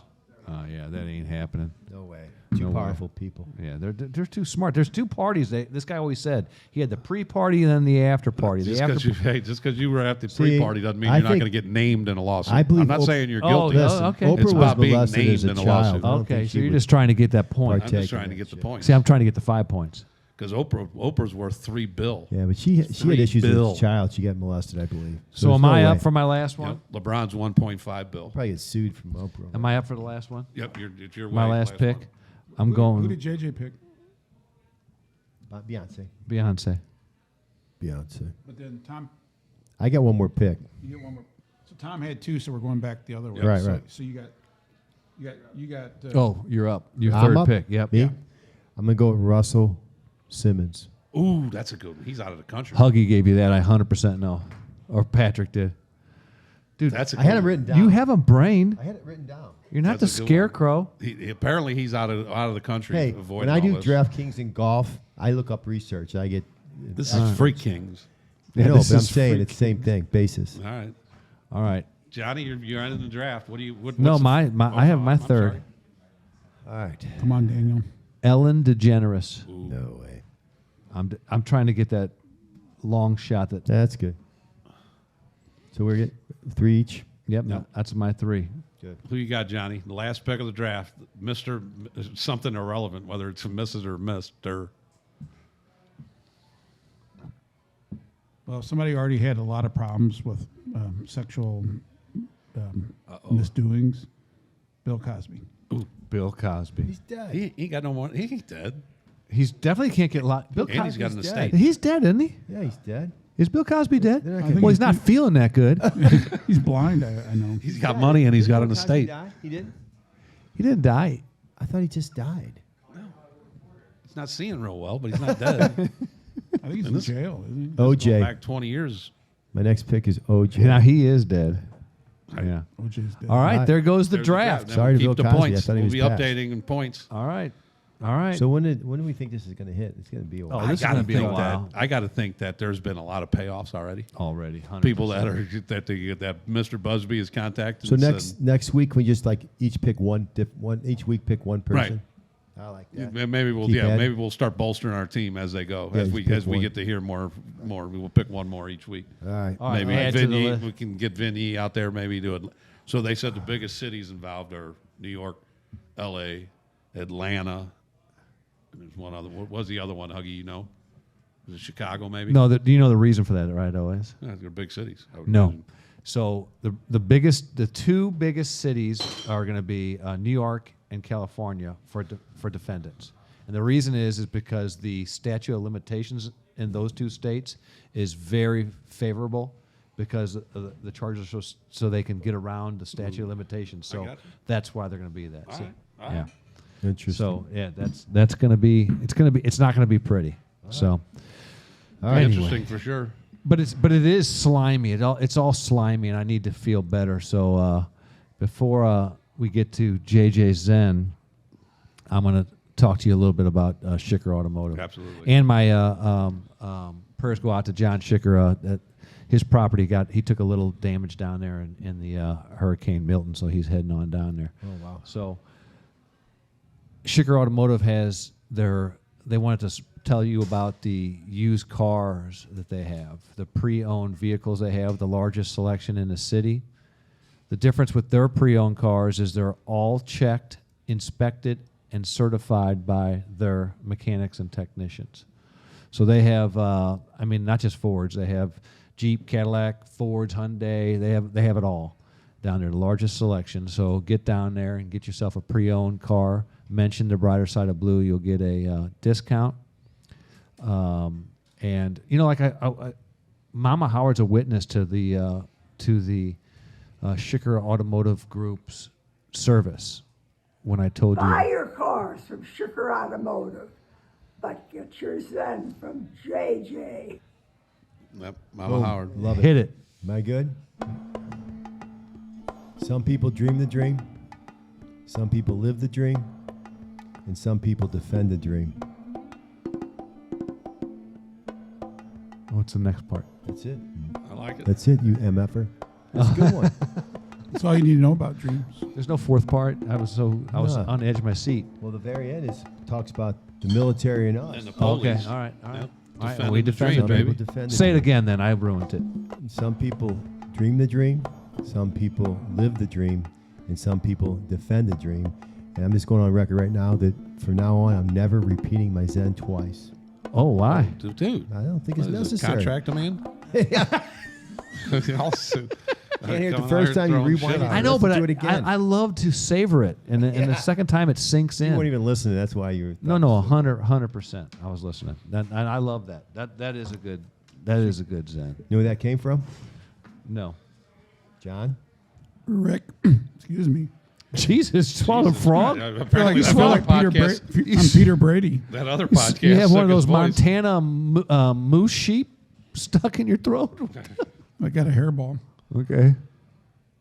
Oh yeah, that ain't happening. No way. Too No way. powerful people. Yeah, they're too smart. There's two parties. This guy always said he had the pre-party and then the after party. Just The because after you were at the pre-party doesn't mean I you're not think- going to get named in a lawsuit. I believe I'm not Op- saying you're Oh, guilty. no, Listen, okay. Oprah It's was about being molested named as a in a child. lawsuit. I don't Okay, think so she you're would just trying to get that point. I'm partake just trying in to that get the shit. points. See, I'm trying to get the 5 points. Because Oprah's worth $3 billion. Yeah, but she had $3 issues with bill. a child. She got molested, I believe. So there's am no I way. up for my last one? Yep. LeBron's 1.5 bill. Probably get sued from Oprah. Am I up for the last one? Yep, it's your My way. last pick. one. I'm Who going did JJ pick? Beyonce. Beyonce. Beyonce. But then Tom, I got one more pick. you get one more. So Tom had two, so we're going back the other way. Right, so, right. So you got. Oh, you're up. Your I'm third up. pick. Yep. Me? Yeah. I'm going to go with Russell Simmons. Ooh, that's a good one. He's out of the country. Huggy gave you that. I 100% know. Or Patrick did. Dude, That's a I had good it one. written down. you have a brain. I had it written down. You're not That's the a good one. scarecrow. Apparently, he's out of the country. Hey, avoiding when I all do this. DraftKings in golf, I look up research. I get. This is Freak Kings. I know, this but I'm is saying freak. it's the same thing. Basis. All right, All right. Johnny, you're in the draft. What do you? No, what's the- I have my I'm third. sorry. All right. Come on, Daniel. Ellen DeGeneres. No way. I'm trying to get that long shot. That's good. So we're getting 3 each. Yep. Yep. That's my 3. Good. Who you got, Johnny? The last pick of the draft, Mr. Something irrelevant, whether it's a Mrs. or Mr. Well, somebody already had a lot of problems with sexual misdoings. Bill Cosby. Bill Cosby. He's dead. He got no more. He ain't dead. He's definitely can't get locked. Bill And he's Cosby. got an dead. estate. He's dead, isn't he? Yeah, he's dead. Is Bill Cosby dead? They're not gonna- Well, he's not feeling that good. He's blind, I know. He's got money and he's got an Cosby estate. die? He didn't. He didn't die. I thought he just died. He's not seeing real well, but he's not dead. I think he's in jail, isn't Going OJ. back 20 years. My next pick is OJ. Now he is dead. Right. Yeah. he? OJ's dead. All right, Right. there goes the There's draft. Then Sorry we'll to keep Bill the Cosby. I points. thought he We'll was be passed. updating in points. All right. All right. So when do we think this is going to hit? It's going to be a while. Oh, this is gotta gonna be a think while. I got to think that there's been a lot of payoffs already. Already. 100%. People that are that Mr. Busby is contacted. So and said, next week we just like each pick one each week pick one person. I like that. maybe we'll Keep adding. maybe we'll start bolstering our team as they go Yeah, as just we pick one. get to hear more. We will pick one more each week. All right. All right, Maybe add to Vin the Yi, list. we can get Vin Yi out there. Maybe do it. So they said the biggest cities involved are New York, L.A., Atlanta. And there's one other. What was the other one? Huggy, you know? Was it Chicago? Maybe. No, do you know the reason for that, right, always? Yeah, they're big cities. I would No. imagine. So the two biggest cities are going to be New York and California for defendants, and the reason is because the statute of limitations in those two states is very favorable because the charges are so they can get around the statute of limitations. I So got you. that's why they're going to be that. All So, right. All yeah. right. Interesting. So yeah, that's going to be it's not going to be pretty. So All right. Interesting for sure. but it is slimy. It's all slimy, and I need to feel better. So before we get to JJ Zen, I'm going to talk to you a little bit about Schicker Automotive. Absolutely. And my prayers go out to John Schicker. That his property he took a little damage down there in the Hurricane Milton, so he's heading on down there. Oh, wow. So Schicker Automotive they wanted to tell you about the used cars that they have, the pre-owned vehicles they have, the largest selection in the city. The difference with their pre-owned cars is they're all checked, inspected, and certified by their mechanics and technicians. So they have, not just Fords. They have Jeep, Cadillac, Fords, Hyundai. They have it all down there, the largest selection. So get down there and get yourself a pre-owned car. Mention the Brighter Side of Blue. You'll get a discount. And like Mama Howard's a witness to the Schicker Automotive Group's service. When I told you, Buy your cars from Schicker Automotive, but get your Zen from JJ. Yep. Mama Boom. Howard. Love it. hit it. Am I good? Some people dream the dream. Some people live the dream. And some people defend the dream. What's the next part? That's it. I like it. That's it, you MFer. That's a good one. That's all you need to know about dreams. There's no fourth part. I was No. on the edge of my seat. Well, the very end talks about the military and us. And the police. Okay, all right. Yep. All right, Defending we the defended dream, it, baby. People defend the Say it dream. again, then. I ruined it. Some people dream the dream. Some people live the dream. And some people defend the dream. And I'm just going on record right now that from now on, I'm never repeating my Zen twice. Oh, why? Dude. I don't think it's What is it, necessary. contract a man? Can't hear it the first time you rewind it. I know, Listen but to it again. I love to savor it, and the second time it sinks in. You weren't even listening. That's why you were. No, 100%. I was listening. And I love that. That is a good Zen. You know where that came from? No. John? Rick, excuse me. Jesus, swallowed a frog. Yeah, I feel like, apparently that other I'm Peter Brady. That other podcast. You have one of took those his voice. Montana moose sheep stuck in your throat. I got a hairball. Okay.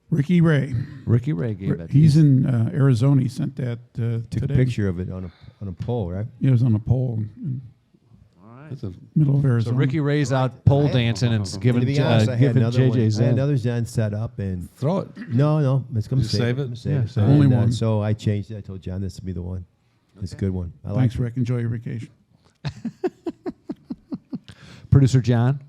Ricky Ray. Ricky Ray gave that. He's in Arizona. He sent that Took today. a picture of it on a pole, right? It was on a pole in That's a- middle of So Arizona. Ricky Ray's out pole dancing and giving And to be honest, I had giving another one. JJ I had Zen. another Zen set up, and Throw it. no, it's going You to save it? I'm gonna save Yeah, it. save it. Only And, one. So I changed it. I told John this would be the one. It's a good one. I like Thanks, it. Rick. Enjoy your vacation. Producer John,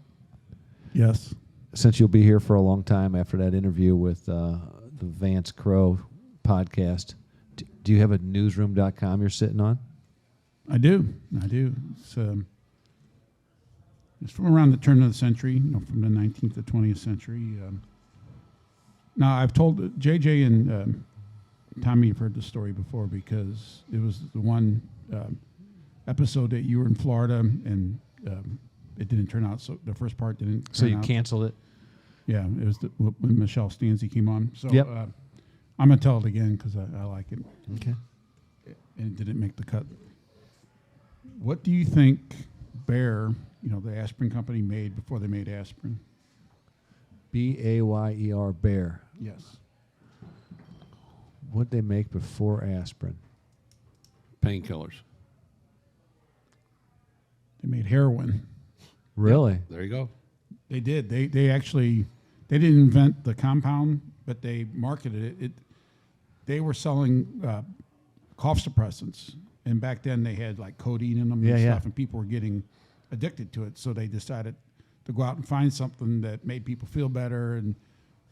Yes. since you'll be here for a long time after that interview with the Vance Crow podcast, do you have a newsroom.com you're sitting on? I do. It's from around the turn of the century, from the 19th to 20th century. Now, I've told JJ and Tommy have heard the story before because it was the one episode that you were in Florida and it didn't turn out. So the first part didn't. So turn you out. canceled it? Yeah, it was when Michelle Stanzi came on. So Yep. I'm gonna tell it again because I like it. Okay. And it didn't make the cut. What do you think Bayer, the aspirin company, made before they made aspirin? Bayer, Bear. Yes. What'd they make before aspirin? Painkillers. They made heroin. Really? There you go. They did. They actually didn't invent the compound, but they marketed it. They were selling cough suppressants, and back then they had like codeine in them Yeah, and yeah. stuff, and people were getting addicted to it. So they decided to go out and find something that made people feel better and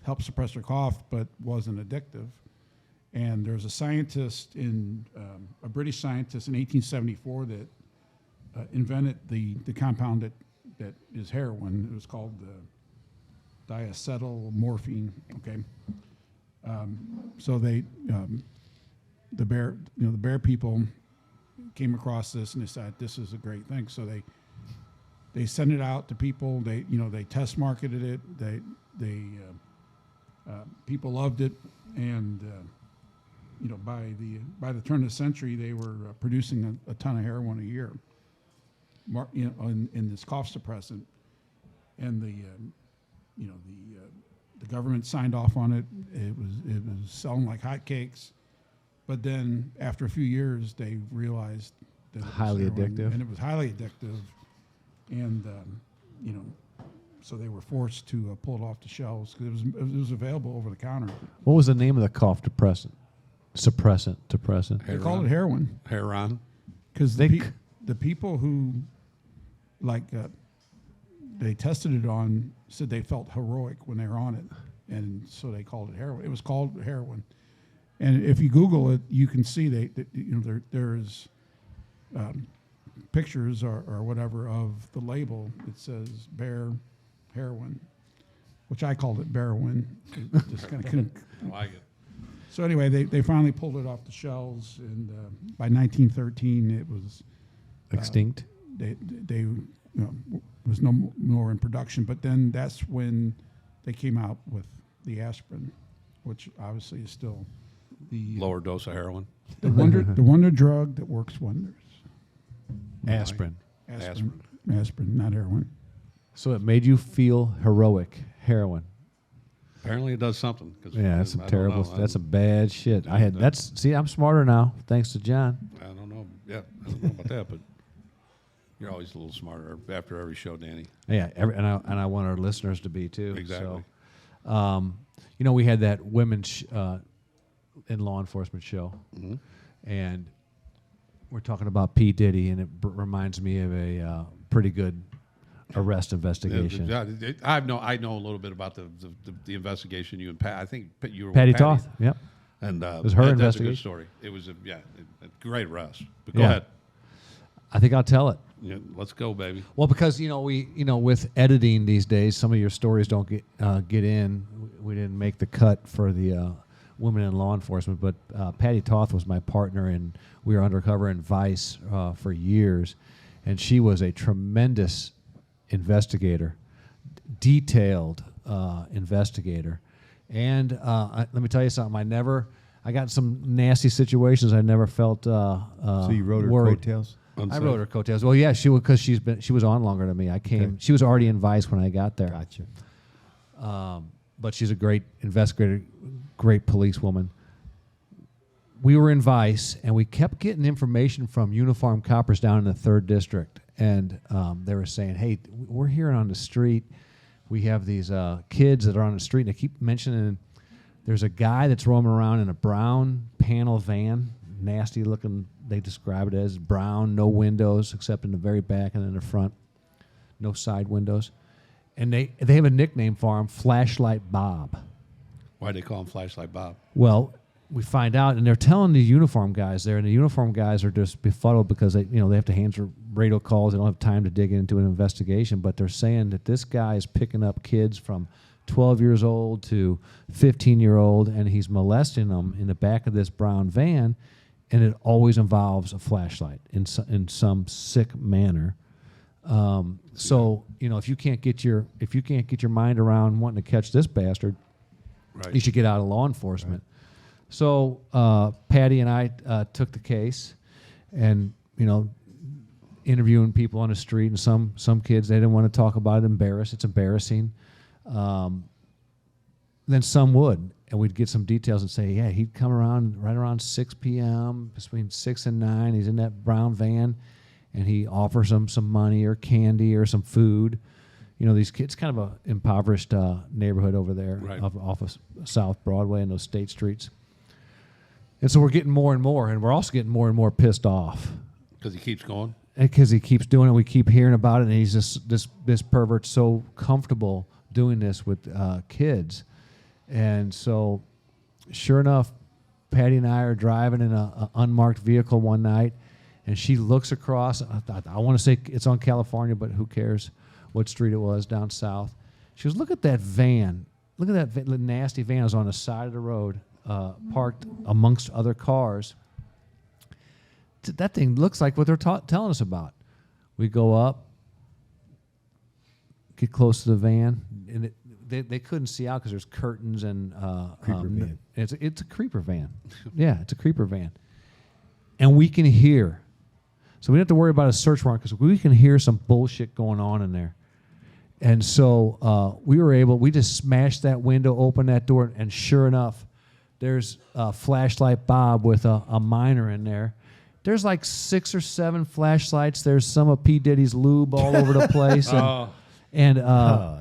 help suppress their cough, but wasn't addictive. And there was a scientist a British scientist in 1874 that invented the compound that is heroin. It was called diacetylmorphine. Okay, so they the Bear people came across this and decided this is a great thing. So they they sent it out to people. They test marketed it. People loved it, and by the turn of the century, they were producing a ton of heroin a year. In this cough suppressant, and the government signed off on it. It was selling like hotcakes, but then after a few years, they realized that it was highly heroin, addictive, and it was highly addictive, and so they were forced to pull it off the shelves because it was available over the counter. What was the name of the cough depressant? Suppressant. They called it heroin. Heron. Because the people who, they tested it on, said they felt heroic when they were on it, and so they called it heroin. It was called heroin, and if you Google it, you can see there's pictures or whatever of the label. It says Bear Heroin, which I called it Barrowin. Just kind of couldn't. I like it. So anyway, they finally pulled it off the shelves, and by 1913 it was extinct. They was no more in production. But then that's when they came out with the aspirin, which obviously is still the Lower dose of heroin. the wonder drug that works wonders. Aspirin. Aspirin, not heroin. So it made you feel heroic. Heroin. Apparently, it does something. Yeah, that's some terrible. That's some bad shit. I'm smarter now, thanks to John. I don't know. Yeah, I don't know about that, but you're always a little smarter after every show, Danny. Yeah, and I want our listeners to be too. Exactly. So, we had that women's in law enforcement show, and we're talking about P. Diddy, and it reminds me of a pretty good arrest investigation. I know a little bit about the investigation. You and Pat, I think you were Patty with Patty. Toth. Yep. And it was her that's investigation. a good story. It was a great arrest. But go ahead. I think I'll tell it. Yeah, let's go, baby. Well, because we with editing these days, some of your stories don't get in. We didn't make the cut for the women in law enforcement, but Patty Toth was my partner, and we were undercover in Vice for years, and she was a tremendous investigator, detailed investigator, and let me tell you something. I got some nasty situations. I never felt So you rode her worried. coattails? I rode her coattails. Well, yeah, she would, because she was on longer than me. I came. Okay. She was already in Vice when I got there. Gotcha. But she's a great investigator, great policewoman. We were in Vice, and we kept getting information from uniformed coppers down in the 3rd District. And they were saying, hey, we're here on the street. We have these kids that are on the street, and they keep mentioning there's a guy that's roaming around in a brown panel van, nasty looking. They describe it as brown, no windows except in the very back and in the front, no side windows. And they have a nickname for him, Flashlight Bob. Why'd they call him Flashlight Bob? Well, we find out, and they're telling the uniform guys there, and the uniform guys are just befuddled because they have to answer radio calls. They don't have time to dig into an investigation, but they're saying that this guy is picking up kids from 12 years old to 15-year-old, and he's molesting them in the back of this brown van, and it always involves a flashlight in some sick manner. So if you can't get your mind around wanting to catch this bastard, right, you should get out of law enforcement. Right. So Patty and I took the case, and interviewing people on the street, and some kids, they didn't want to talk about it. It's embarrassing. Then some would, and we'd get some details and say, yeah, he'd come around right around 6 p.m. between 6 and 9. He's in that brown van, and he offers them some money or candy or some food. These kids, kind of a impoverished neighborhood over there, right, off of South Broadway and those state streets. And so we're getting more and more, and we're also getting more and more pissed off. Because he keeps going? Because he keeps doing it. We keep hearing about it, and he's just this pervert so comfortable doing this with kids. And so, sure enough, Patty and I are driving in an unmarked vehicle one night, and she looks across. I want to say it's on California, but who cares what street it was down south. She goes, look at that van. Look at that nasty van. It was on the side of the road, parked amongst other cars. That thing looks like what they're telling us about. We go up. get close to the van, and they couldn't see out because there's curtains and Creeper van. It's a creeper van. Yeah, it's a creeper van, and we can hear. So we don't have to worry about a search warrant because we can hear some bullshit going on in there. And so we just smashed that window, opened that door, and sure enough, there's Flashlight Bob with a minor in there. There's like 6 or 7 flashlights. There's some of P. Diddy's lube all over the place. And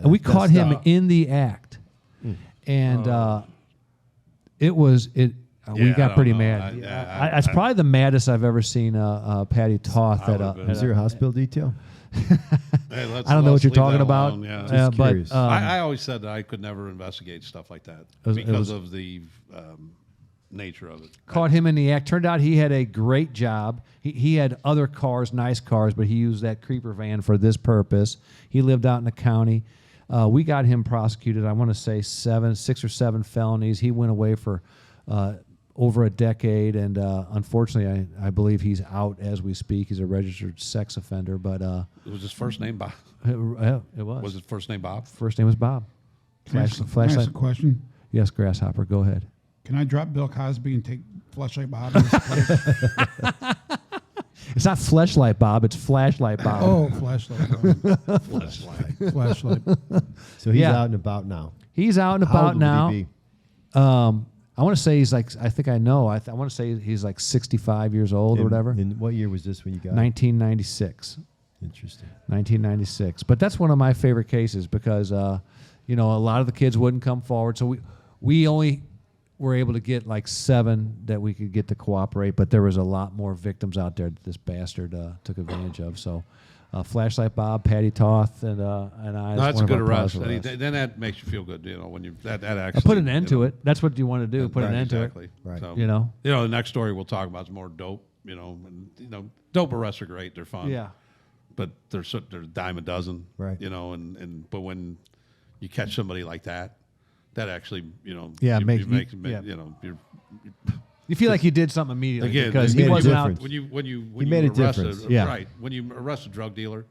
we caught him in the act. And we got pretty mad. It's probably the maddest I've ever seen Patty Toth at a... Is there a hospital detail? Hey, I don't know what you're talking about. Alone, yeah. Just but curious. I always said that I could never investigate stuff like that because of the nature of it. Caught him in the act. Turned out he had a great job. He had other cars, nice cars, but he used that creeper van for this purpose. He lived out in the county. We got him prosecuted, I want to say 6 or 7 felonies. He went away for over a decade, and unfortunately, I believe he's out as we speak. He's a registered sex offender, but... was his first name Bob? It was. Was his first name Bob? First name was Bob. Can I ask a question? Yes, Grasshopper, go ahead. Can I drop Bill Cosby and take Flashlight Bob in his place? It's not Fleshlight Bob, it's Flashlight Bob. Oh, Flashlight Bob. Flashlight. So he's Yeah. out and about now. He's out and How about old would now. he be? I want to say he's like, I think I know. I want to say he's like 65 years old or whatever. And what year was this when you got it? 1996. Interesting. 1996. But that's one of my favorite cases because, a lot of the kids wouldn't come forward. So we only were able to get like 7 that we could get to cooperate, but there was a lot more victims out there that this bastard took advantage of. So Flashlight Bob, Patty Toth, and I. No, that's a good arrest. And then that makes you feel good, when you that actually. Put an end to it. That's what you want to do. Put an end to it. Right. So, You know. The next story we'll talk about is more dope. Dope arrests are great. They're fun. Yeah. But they're a dime a dozen. Right. But when you catch somebody like that actually, Yeah, you're, You feel like you did something immediately again, because he he made a wasn't out. difference. when you made a arrest difference. Yeah. right. When you arrest a drug dealer,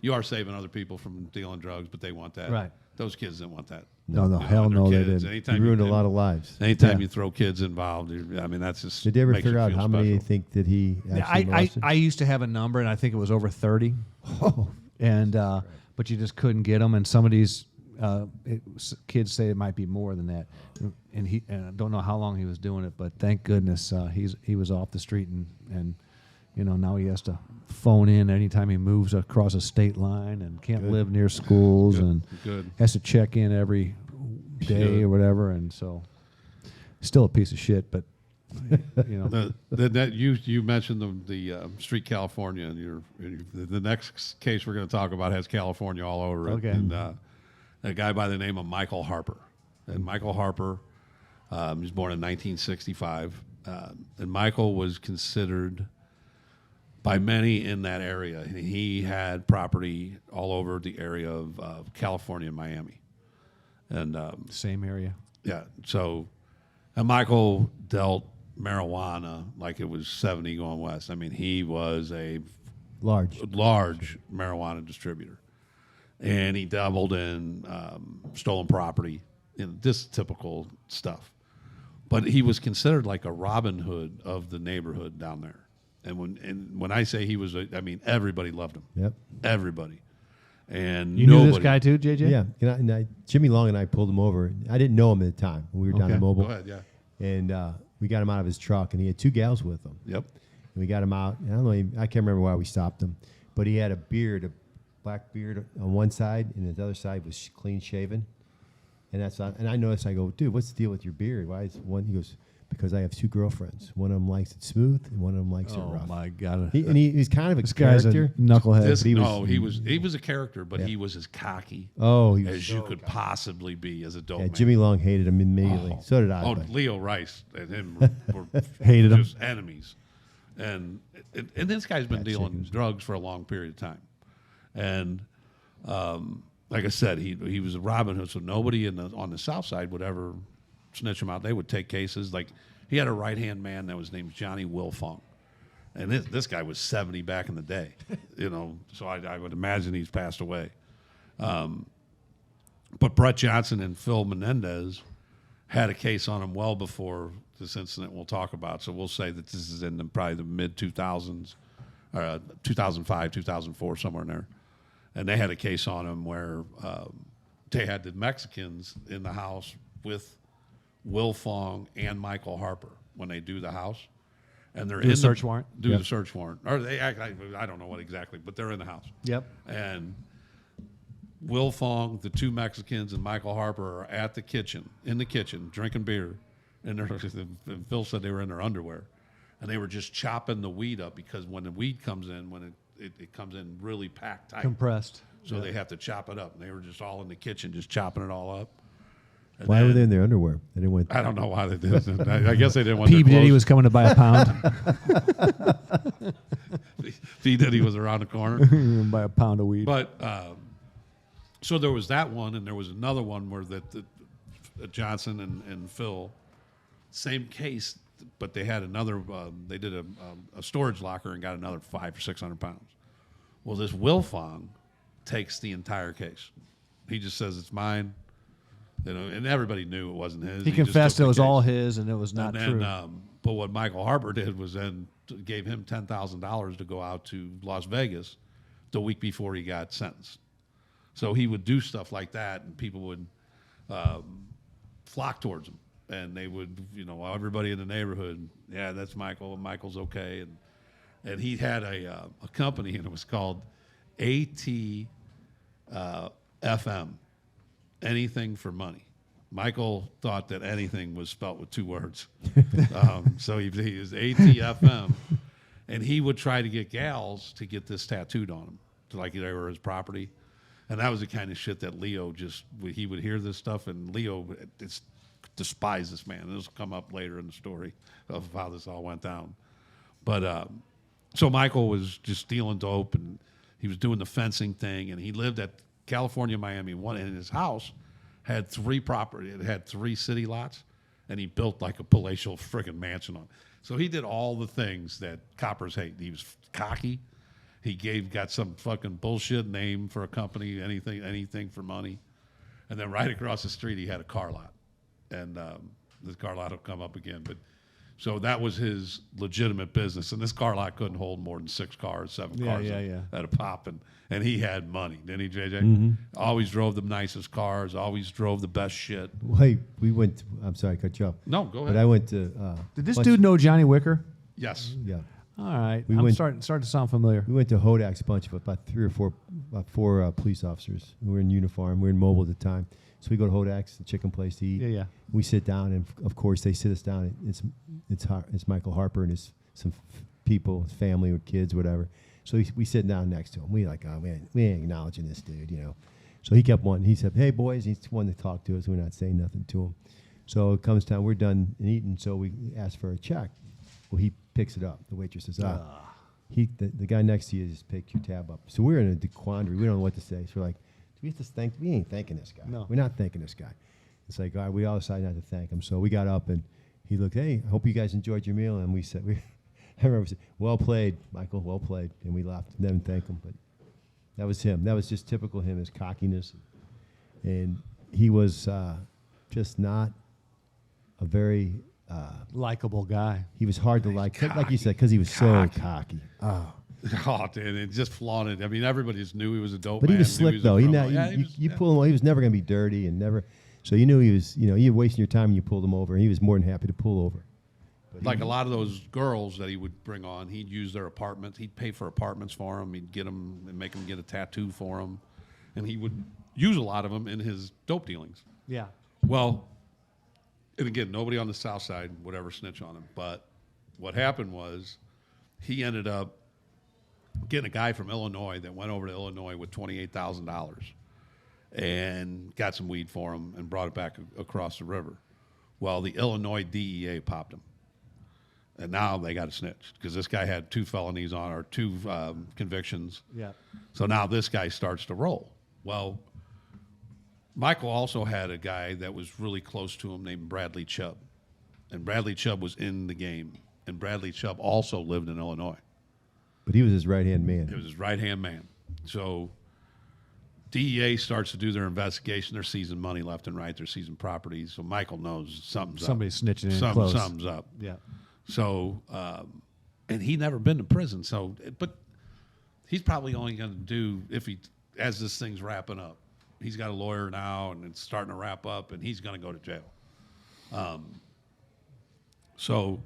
you are saving other people from dealing drugs, but they want that. Right. Those kids didn't want that. No, hell they're no, they kids. didn't. He Anytime ruined a you- lot of lives. Anytime Yeah. you throw kids involved, that's just. Did they ever makes you figure out feel how many you special. think that he actually molested? I used to have a number, and I think it was over 30. And but you just couldn't get them. And some of these kids say it might be more than that. And I don't know how long he was doing it, but thank goodness he was off the street and now he has to phone in anytime he moves across a state line and can't live near schools and has to check in every day or whatever. And so still a piece of shit, but You mentioned the Street California, and the next case we're going to talk about has California all over it. Okay. And a guy by the name of Michael Harper. And Michael Harper was born in 1965. And Michael was considered by many in that area. He had property all over the area of California and Miami. And same area. yeah, so and Michael dealt marijuana like it was 70 going west. I mean, he was a Large. marijuana distributor, and he dabbled in stolen property, this typical stuff. But he was considered like a Robin Hood of the neighborhood down there. And when I say he was, I mean everybody loved him. Yep. Everybody. And You nobody, knew this guy too, JJ? Yeah. Jimmy Long and I pulled him over. I didn't know him at the time. We were down Okay. in Mobile. Go ahead, yeah. And we got him out of his truck, and he had 2 gals with him. Yep. And we got him out. And I can't remember why we stopped him, but he had a black beard on one side, and the other side was clean shaven. And I noticed. I go, dude, what's the deal with your beard? Why is one? He goes, because I have 2 girlfriends. One of them likes it smooth, and one of them likes it Oh rough. my God. He's kind of a This guy's a character. knucklehead. He was a character, but Yeah. he was as cocky He was as you could possibly be as a dope Yeah, man. Jimmy Long hated him immediately. So did I. Oh, but- Leo Rice and him were Hated him. just enemies. And this guy's been dealing drugs for a long period of time. And like I said, he was a Robin Hood, so nobody on the south side would ever snitch him out. They would take cases. Like he had a right-hand man that was named Johnny Wilfong. And this guy was 70 back in the day, so I would imagine he's passed away. But Brett Johnson and Phil Menendez had a case on him well before this incident we'll talk about. So we'll say that this is in probably the mid-2000s, 2005, 2004, somewhere in there. And they had a case on him where they had the Mexicans in the house with Will Fong and Michael Harper when they do the house. And they're in the search warrant? Do the search warrant. Or they act like, I don't know what exactly, but they're in the house. Yep. And Will Fong, the two Mexicans, and Michael Harper are at the kitchen, drinking beer. And Phil said they were in their underwear. And they were just chopping the weed up because when the weed comes in, when it comes in really packed tight. Compressed. So they have to chop it up. And they were just all in the kitchen, just chopping it all up. And Why were they in their underwear? They didn't want. I don't know why they did it. I guess they didn't want P. their Diddy clothes. was coming to buy a pound. P. Diddy was around the corner. Buy a pound of weed. But so there was that one, and there was another one where Johnson and Phil, same case, but they had another. They did a storage locker and got another 500 or 600 pounds. Well, this Will Fong takes the entire case. He just says it's mine, and everybody knew it wasn't his. He just confessed took it the was case. all his, and it was not And then, true. but what Michael Harper did was then gave him $10,000 to go out to Las Vegas the week before he got sentenced. So he would do stuff like that, and people would flock towards him, and they would, everybody in the neighborhood, yeah, that's Michael, and Michael's okay, and he had a company, and it was called AT FM, anything for money. Michael thought that anything was spelt with two words. So he was ATFM, and he would try to get gals to get this tattooed on him, like they were his property. And that was the kind of shit that Leo he would hear this stuff, and Leo despised this man. This will come up later in the story of how this all went down. But so Michael was just stealing dope, and he was doing the fencing thing, and he lived at California, Miami, one, and his house had three property. It had 3 city lots, and he built like a palatial friggin' mansion on it. So he did all the things that coppers hate. He was cocky. He got some fucking bullshit name for a company, anything for money. And then right across the street, he had a car lot. And this car lot will come up again. But so that was his legitimate business. And this car lot couldn't hold more than 6 cars, 7 cars at a pop. And he had money, didn't he, JJ? Mm-hmm. Always drove the nicest cars, always drove the best shit. Wait, we went. I'm sorry, I cut you off. No, go ahead. But I went to. Did this dude know Johnny Wicker? Yes. Yeah, All right. We I'm went- starting to sound familiar. we went to Hodak's bunch of about 4 police officers. We were in uniform. We were in mobile at the time, so we go to Hodak's, the chicken place to eat. Yeah. We sit down, and of course they sit us down. It's Michael Harper and some people, his family or kids, whatever. So we sit down next to him. We like, oh man, we ain't acknowledging this dude, So he kept wanting. He said, "Hey boys," he's wanting to talk to us. We're not saying nothing to him. So it comes time, we're done eating. So we ask for a check. Well, he picks it up. The waitress says, the guy next to you just picked your tab up. So we're in a quandary. We don't know what to say. So we're like, do we have to thank? We ain't thanking this guy. No. We're not thanking this guy. It's like, all right, we all decided not to thank him. So we got up and he looked, hey, I hope you guys enjoyed your meal. And we said, I remember we said, well played, Michael, well played. And we laughed and then thanked him. But that was him. That was just typical him, his cockiness. And he was just not a very, Likeable guy. he was hard to like you said, because he was so cocky. Oh, dude, it just flaunted. I mean, everybody just knew he was a dope But man. he was knew slick, a though. criminal. You pull him over. He was never going to be dirty and never. So you knew he was, you're wasting your time and you pulled him over. And he was more than happy to pull over. But Like a lot of those girls that he would bring on, he'd use their apartments. He'd pay for apartments for them. He'd get them and make them get a tattoo for them. And he would use a lot of them in his dope dealings. Yeah. Well, and again, nobody on the South Side would ever snitch on him. But what happened was he ended up getting a guy from Illinois that went over to Illinois with $28,000 and got some weed for him and brought it back across the river. Well, the Illinois DEA popped him. And now they got to snitch because this guy had 2 felonies on, or 2 convictions. Yeah. So now this guy starts to roll. Well, Michael also had a guy that was really close to him named Bradley Chubb. And Bradley Chubb was in the game. And Bradley Chubb also lived in Illinois. he was his right-hand man. It was his right-hand man. So DEA starts to do their investigation. They're seizing money left and right. They're seizing properties. So Michael knows Somebody's snitching in something's up. Yeah. So, and he'd never been to prison. So, but he's probably only going to do as this thing's wrapping up. He's got a lawyer now, and it's starting to wrap up, and he's going to go to jail. So,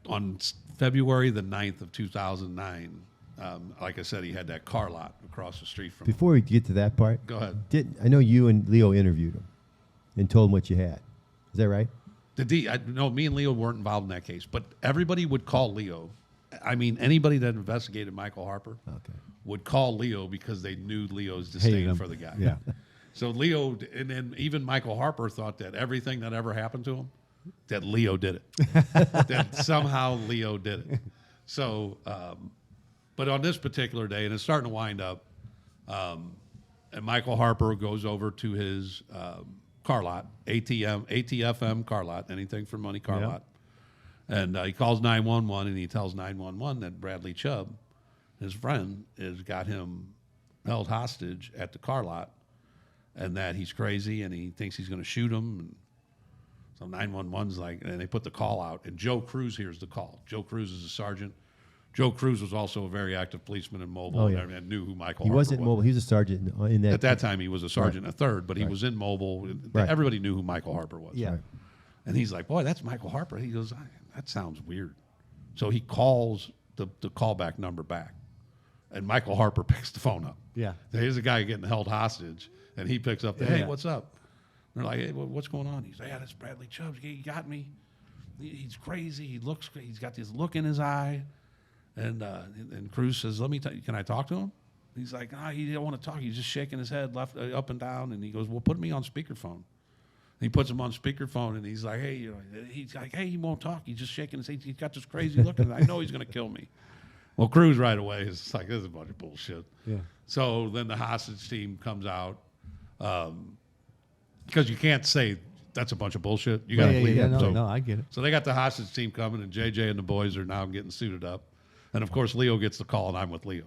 on February the 9th of 2009, like I said, he had that car lot across the street from him. Before we get to that part, Go ahead. I know you and Leo interviewed him and told him what you had. Is that right? No, me and Leo weren't involved in that case, but everybody would call Leo. I mean, anybody that investigated Michael Harper would call Leo because they knew Leo's disdain for the guy. Yeah. So Leo, and then even Michael Harper thought that everything that ever happened to him, that Leo did it. That somehow Leo did it. So, but on this particular day, and it's starting to wind up, and Michael Harper goes over to his car lot, ATFM car lot, anything for money car lot. And he calls 911, and he tells 911 that Bradley Chubb, his friend, has got him held hostage at the car lot, and that he's crazy, and he thinks he's going to shoot him. And so 911's like, and they put the call out, and Joe Cruz hears the call. Joe Cruz is a sergeant. Joe Cruz was also a very active policeman in Mobile and knew who Michael Harper was. He wasn't Mobile. He was a sergeant in that. At that time, he was a sergeant in a third, but he was in Mobile. Right. Everybody knew who Michael Harper was. Yeah. And he's like, boy, that's Michael Harper. He goes, that sounds weird. So he calls the callback number back, and Michael Harper picks the phone up. Yeah. Here's a guy getting held hostage, and he picks up hey, what's up? And they're like, hey, what's going on? He's like, yeah, that's Bradley Chubb. He got me. He's crazy. He's got this look in his eye. And Cruz says, can I talk to him? He's like, he don't want to talk. He's just shaking his head up and down. And he goes, well, put me on speakerphone. And he puts him on speakerphone, and he's like, hey, he won't talk. He's just shaking his head. He's got this crazy look. And I know he's going to kill me. Well, Cruz right away is like, this is a bunch of bullshit. Yeah. So then the hostage team comes out, because you can't say that's a bunch of bullshit. You got to plead it. No, I get it. So they got the hostage team coming, and JJ and the boys are now getting suited up. And, of course, Leo gets the call, and I'm with Leo.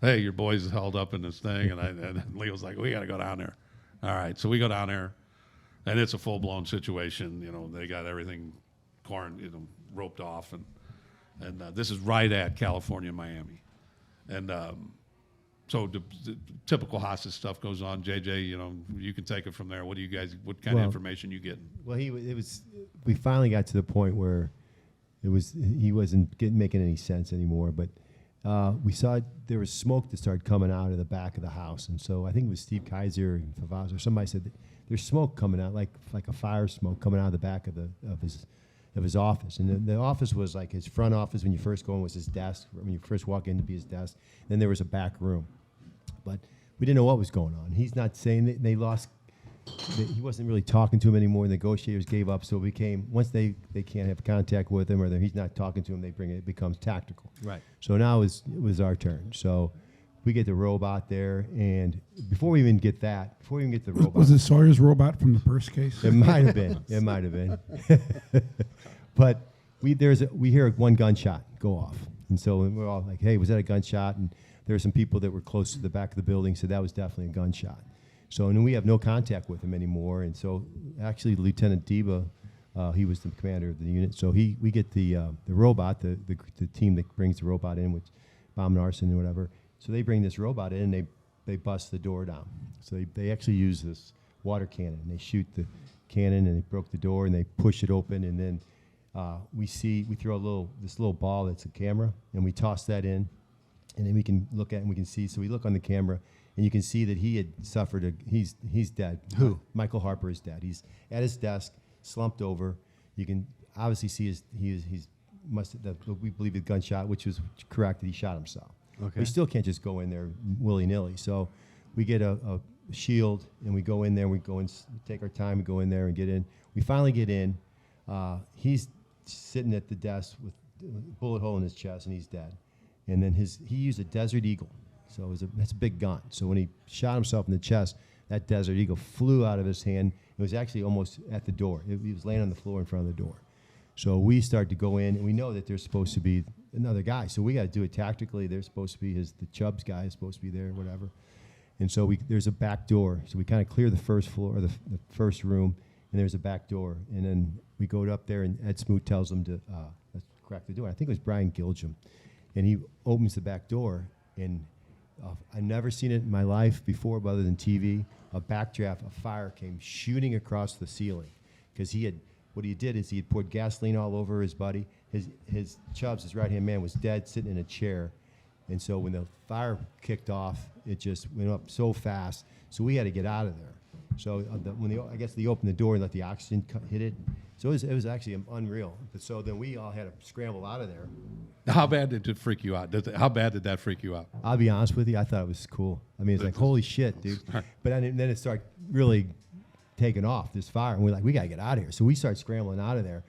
Hey, your boy's held up in this thing. And Leo's like, we got to go down there. All right, so we go down there, and it's a full-blown situation. You know, they got everything roped off. And this is right at California, Miami. And so the typical hostage stuff goes on. JJ, you can take it from there. What kind of information you getting? Well, we finally got to the point where he wasn't making any sense anymore, but we saw there was smoke that started coming out of the back of the house. And so I think it was Steve Kaiser and Favaz or somebody said that there's smoke coming out, like a fire smoke coming out of the back of his office. And the office was like his front office. When you first go in was his desk. When you first walk in to be his desk. Then there was a back room. But we didn't know what was going on. He's not saying that they lost. He wasn't really talking to him anymore. Negotiators gave up, so it became once they can't have contact with him or he's not talking to him, it becomes tactical. Right. So now it was our turn. So we get the robot there, and before we even get the robot, was it Sawyer's robot from the first case? It might have been. It might have been. But we hear one gunshot go off, and so we're all like, "Hey, was that a gunshot?" And there were some people that were close to the back of the building, so that was definitely a gunshot. So, and we have no contact with him anymore. And so, actually, Lieutenant Deba, he was the commander of the unit. So we get the robot, the team that brings the robot in, which bomb and arson and whatever. So they bring this robot in, and they bust the door down. So they actually use this water cannon. And they shoot the cannon, and they broke the door, and they push it open. And then we throw this little ball that's a camera, and we toss that in, and then we can look at it and we can see. So we look on the camera. And you can see that he had suffered he's dead. Who? Michael Harper is dead. He's at his desk, slumped over. You can obviously see we believe the gunshot, which was correct, that he shot himself. Okay. We still can't just go in there willy-nilly. So we get a shield, and we go in there, we take our time, we go in there and get in. We finally get in. He's sitting at the desk with a bullet hole in his chest, and he's dead. And then he used a Desert Eagle. So that's a big gun. So when he shot himself in the chest, that Desert Eagle flew out of his hand. It was actually almost at the door. He was laying on the floor in front of the door. So we start to go in, and we know that there's supposed to be another guy. So we got to do it tactically. There's supposed to be the Chubbs guy is supposed to be there, whatever. And so there's a back door. So we kind of clear the first floor, the first room, and there's a back door. And then we go up there, and Ed Smoot tells them to let's crack the door. I think it was Brian Gilgem. And he opens the back door, and I've never seen it in my life before other than TV. A backdraft of fire came shooting across the ceiling because what he did is he had poured gasoline all over his buddy. His Chubbs, his right-hand man, was dead, sitting in a chair. And so when the fire kicked off, it just went up so fast. So we had to get out of there. So I guess they opened the door and let the oxygen hit it. So it was actually unreal. But so then we all had to scramble out of there. How bad did it freak you out? How bad did that freak you out? I'll be honest with you, I thought it was cool. I mean, it's like, holy shit, dude. But then it started really taking off, this fire. And we're like, we got to get out of here. So we started scrambling out of there.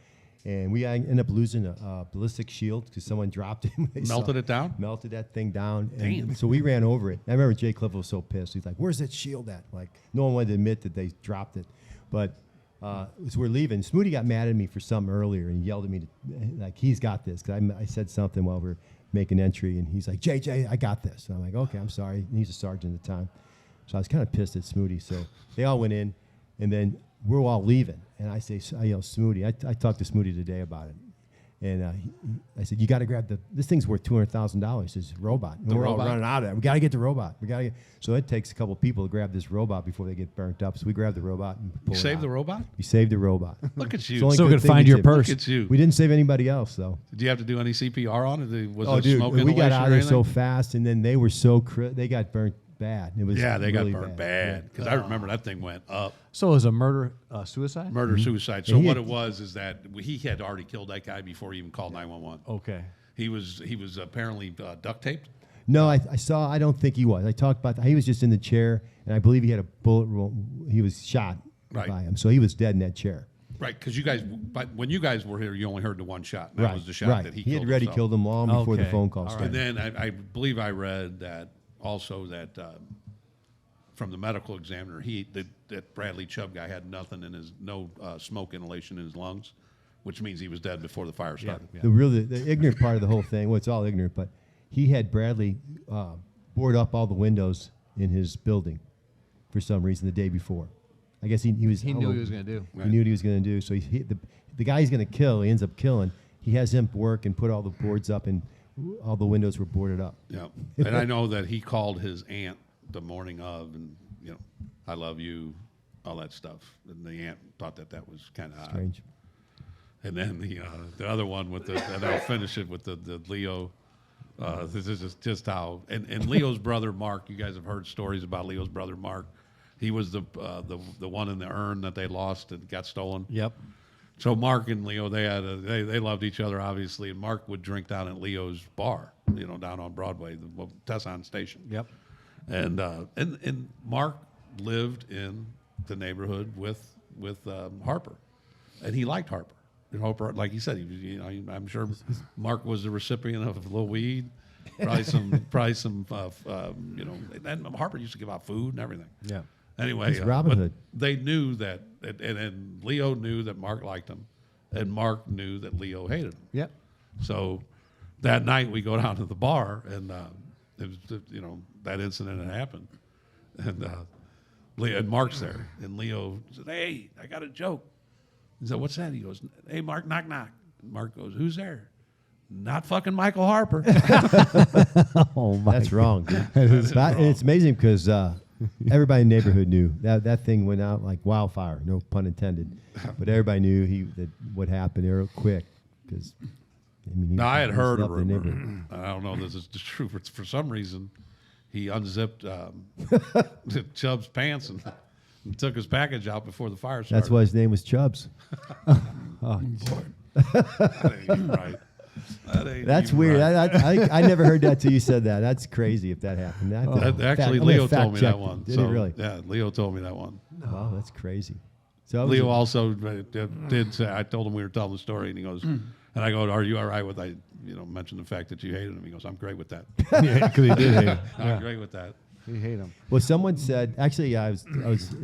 And we ended up losing a ballistic shield because someone dropped it. Melted it down? Melted that thing down. Damn. And so we ran over it. I remember Jay Cliff was so pissed. He's like, where's that shield at? Like, no one wanted to admit that they dropped it. But as we're leaving, Smooty got mad at me for something earlier and yelled at me, like, he's got this. Because I said something while we were making entry. And he's like, JJ, I got this. And I'm like, okay, I'm sorry. And he's a sergeant at the time. So I was kind of pissed at Smooty. So they all went in. And then we're all leaving. And I yell, Smooty. I talked to Smooty today about it. And I said, you got to grab this thing's worth $200,000, this robot. And we're all running out of there. We got to get the robot. So it takes a couple people to grab this robot before they get burnt up. So we grabbed the robot and pulled it out. Save the robot? We saved the robot. Look at you. So we could find your purse. Look at you. We didn't save anybody else, though. Did you have to do any CPR on it? Was Oh, there dude, smoke we got inhalation out or of there anything? so fast, and then they were they got burnt bad. It was Yeah, they really got burned bad. Because I remember that thing went up. So it was a murder-suicide? Murder-suicide. So And what it was is that he had already killed that guy before he even called 911. Okay. He was apparently duct taped. No, I don't think he was. I talked about that. He was just in the chair, and I believe he had a bullet wound. He was shot Right. by him, so he was dead in that chair. Right, because when you guys were here, you only heard the one shot. And that was the shot right. that he He killed had already himself. killed him long before the Okay. phone call All started. And then I believe I read that also that from the medical examiner, that Bradley Chubb guy had no smoke inhalation in his lungs, which means he was dead before the fire started. Yeah. The ignorant part of the whole thing, well, it's all ignorant, but he had Bradley board up all the windows in his building for some reason the day before. I guess he He knew what he was going to do. He knew what he was going to do. So the guy he's going to kill, he ends up killing. He has him work and put all the boards up, and all the windows were boarded up. Yeah, and I know that he called his aunt the morning of, and I love you, all that stuff. And the aunt thought that was kind of Strange. And then the other one and I'll finish it with the Leo. This is just how and Leo's brother Mark. You guys have heard stories about Leo's brother Mark. He was the one in the urn that they lost and got stolen. Yep. So Mark and Leo, they loved each other obviously, and Mark would drink down at Leo's bar, down on Broadway, the Tesson Station. Yep. And Mark lived in the neighborhood with Harper, and he liked Harper. And Harper, like he said, I'm sure Mark was the recipient of a little weed, probably some, and Harper used to give out food and everything. Yeah. Anyway, It's Robin but Hood. they knew that, and Leo knew that Mark liked him, and Mark knew that Leo hated him. Yep. So that night we go down to the bar, and it was that incident had happened, and Mark's there, and Leo said, "Hey, I got a joke." He said, "What's that?" He goes, "Hey, Mark, knock knock." Mark goes, "Who's there?" "Not fucking Michael Harper." Oh, my. That's wrong. Dude. It's amazing because everybody in the neighborhood knew that thing went out like wildfire. No pun intended. But everybody knew that what happened. They were quick because. Now I had heard a left the neighborhood. rumor. I don't know if this is true. For some reason, he unzipped Chubb's pants and took his package out before the fire started. That's why his name was Chubbs. That ain't even right. That ain't That's even weird. right. I never heard that till you said that. That's crazy if that happened. Actually, I'm gonna Leo fact told me check that one. Did he really? Yeah, Leo told me that one. Wow, that's crazy. So Leo also did say, I told him we were telling the story, and he goes, and I go, "Are you all right with mention the fact that you hated him?" He goes, "I'm great with that. Yeah, because he did hate him. I'm great with that." He hate him. Well, someone said, actually, I was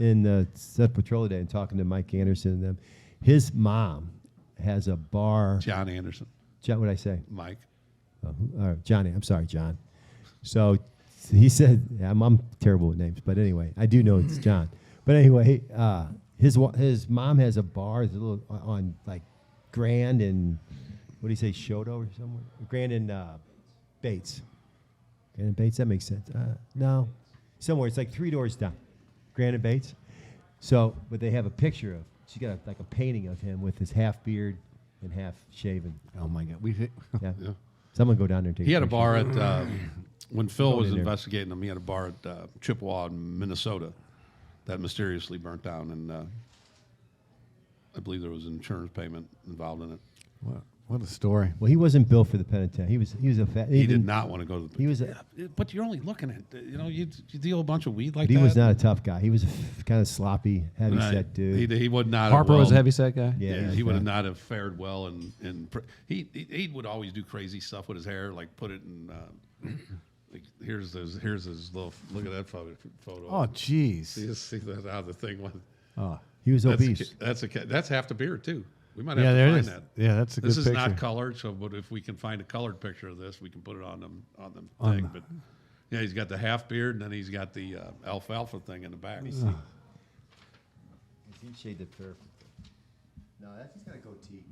in Set Patrol today and talking to Mike Anderson and them. His mom has a bar. John Anderson, John, what did I say? Mike. Johnny. I'm sorry, John. So he said, I'm terrible with names, but anyway, I do know it's John. But anyway, his mom has a bar, it's a little on like Grand and what do you say, Shoto or somewhere? Grand and Bates. Grand and Bates, that makes sense. No, somewhere it's like 3 doors down. Grand and Bates. So, but they have a picture of. She's got like a painting of him with his half beard and half shaven. Oh my God, Yeah. Someone go down there and take. He had a picture. bar at when Phil was in there. investigating him. He had a bar at Chippewa in Minnesota that mysteriously burnt down, and I believe there was an insurance payment involved in it. What a story. Well, he wasn't built for the penitentiary. He was a fat. He did not want to go to the. He was. But you're only looking at, you deal a bunch of weed like He that. was not a tough guy. He was a kind of sloppy, heavy set dude. He would not. Harper have was a well- heavy set guy. Yeah, he would have not have fared well, and he would always do crazy stuff with his hair, like put it in. Like here's his little look at that photo. Oh, jeez. See that how the thing was. Oh, He was obese. That's half the beard too. We might yeah, have there to it find is. that. Yeah, that's a good This is picture. not colored, so but if we can find a colored picture of this, we can put it on the thing. But yeah, he's got the half beard, and then he's got the alfalfa thing in the back. He shaved it perfect. No, he's got a goatee.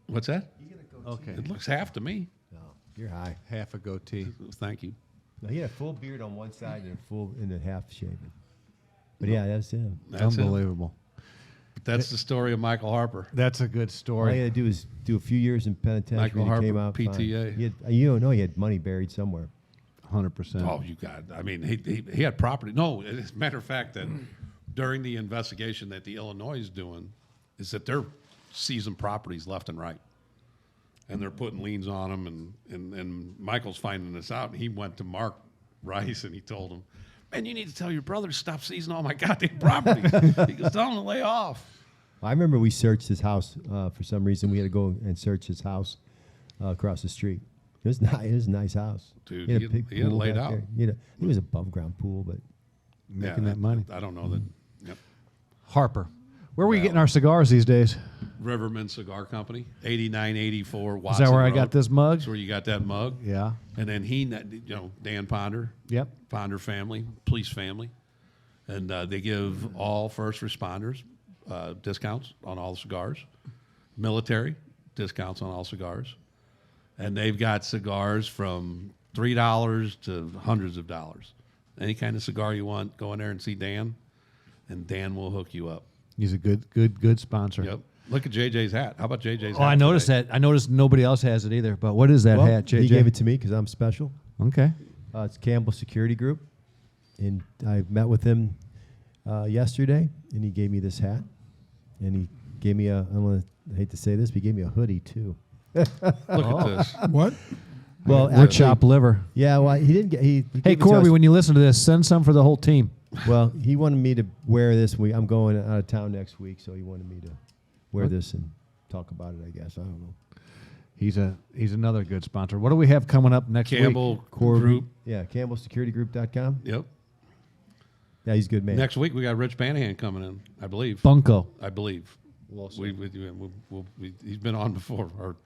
What's that? He's got a goatee. Okay, It looks half to me. No, you're high. half a goatee. Thank you. No, he had a full beard on one side and a full and a half shaven. But yeah, that's him. That's it. Unbelievable. But that's the story of Michael Harper. That's a good All story. he had to do is do a few years in penitentiary. Michael and he Harper, came out fine. PTA. He had, you don't know he had money buried somewhere. 100%. Oh, you got. I mean, he had property. No, as a matter of fact, that during the investigation that the Illinois is doing, is that they're seizing properties left and right, and they're putting liens on them. And Michael's finding this out. And he went to Mark Rice and he told him, "Man, you need to tell your brother to stop seizing all my goddamn property." He goes, "Tell him to lay off." I remember we searched his house for some reason. We had to go and search his house across the street. It was nice. It was a nice house. Dude, he had he a had- big he had pool laid back out. there. It was above ground pool, but Making that money. I don't know that. Yep. Harper. Where are we getting our cigars these days? Riverman Cigar Company, 8984 Watson Is that where I Road. got this mug? That's where you got that mug. Yeah. And then Dan Ponder, Yep. Ponder family, police family, and they give all first responders discounts on all cigars, military discounts on all cigars, and they've got cigars from $3 to hundreds of dollars. Any kind of cigar you want, go in there and see Dan, and Dan will hook you up. He's a good sponsor. Yep. Look at JJ's hat. How about JJ's hat? Oh, I noticed today? that. I noticed nobody else has it either. But what is that well, hat, JJ? he gave it to me because I'm special. Okay. It's Campbell Security Group, and I met with him yesterday, and he gave me this hat, and he gave me I hate to say this, but he gave me a hoodie too. Look at this. What? Well, Wood chop liver. Yeah, well, he didn't get. He Hey, gave it to Corby, us- when you listen to this, send some for the whole team. Well, he wanted me to wear this. I'm going out of town next week, so he wanted me to wear this and talk about it. I guess I don't know. He's another good sponsor. What do we have coming up next week? Campbell Corby, Group. yeah, CampbellSecurityGroup.com. Yep. Yeah, he's a good man. Next week we got Rich Banahan coming in, I believe. Bunko. I believe. He's been on before, or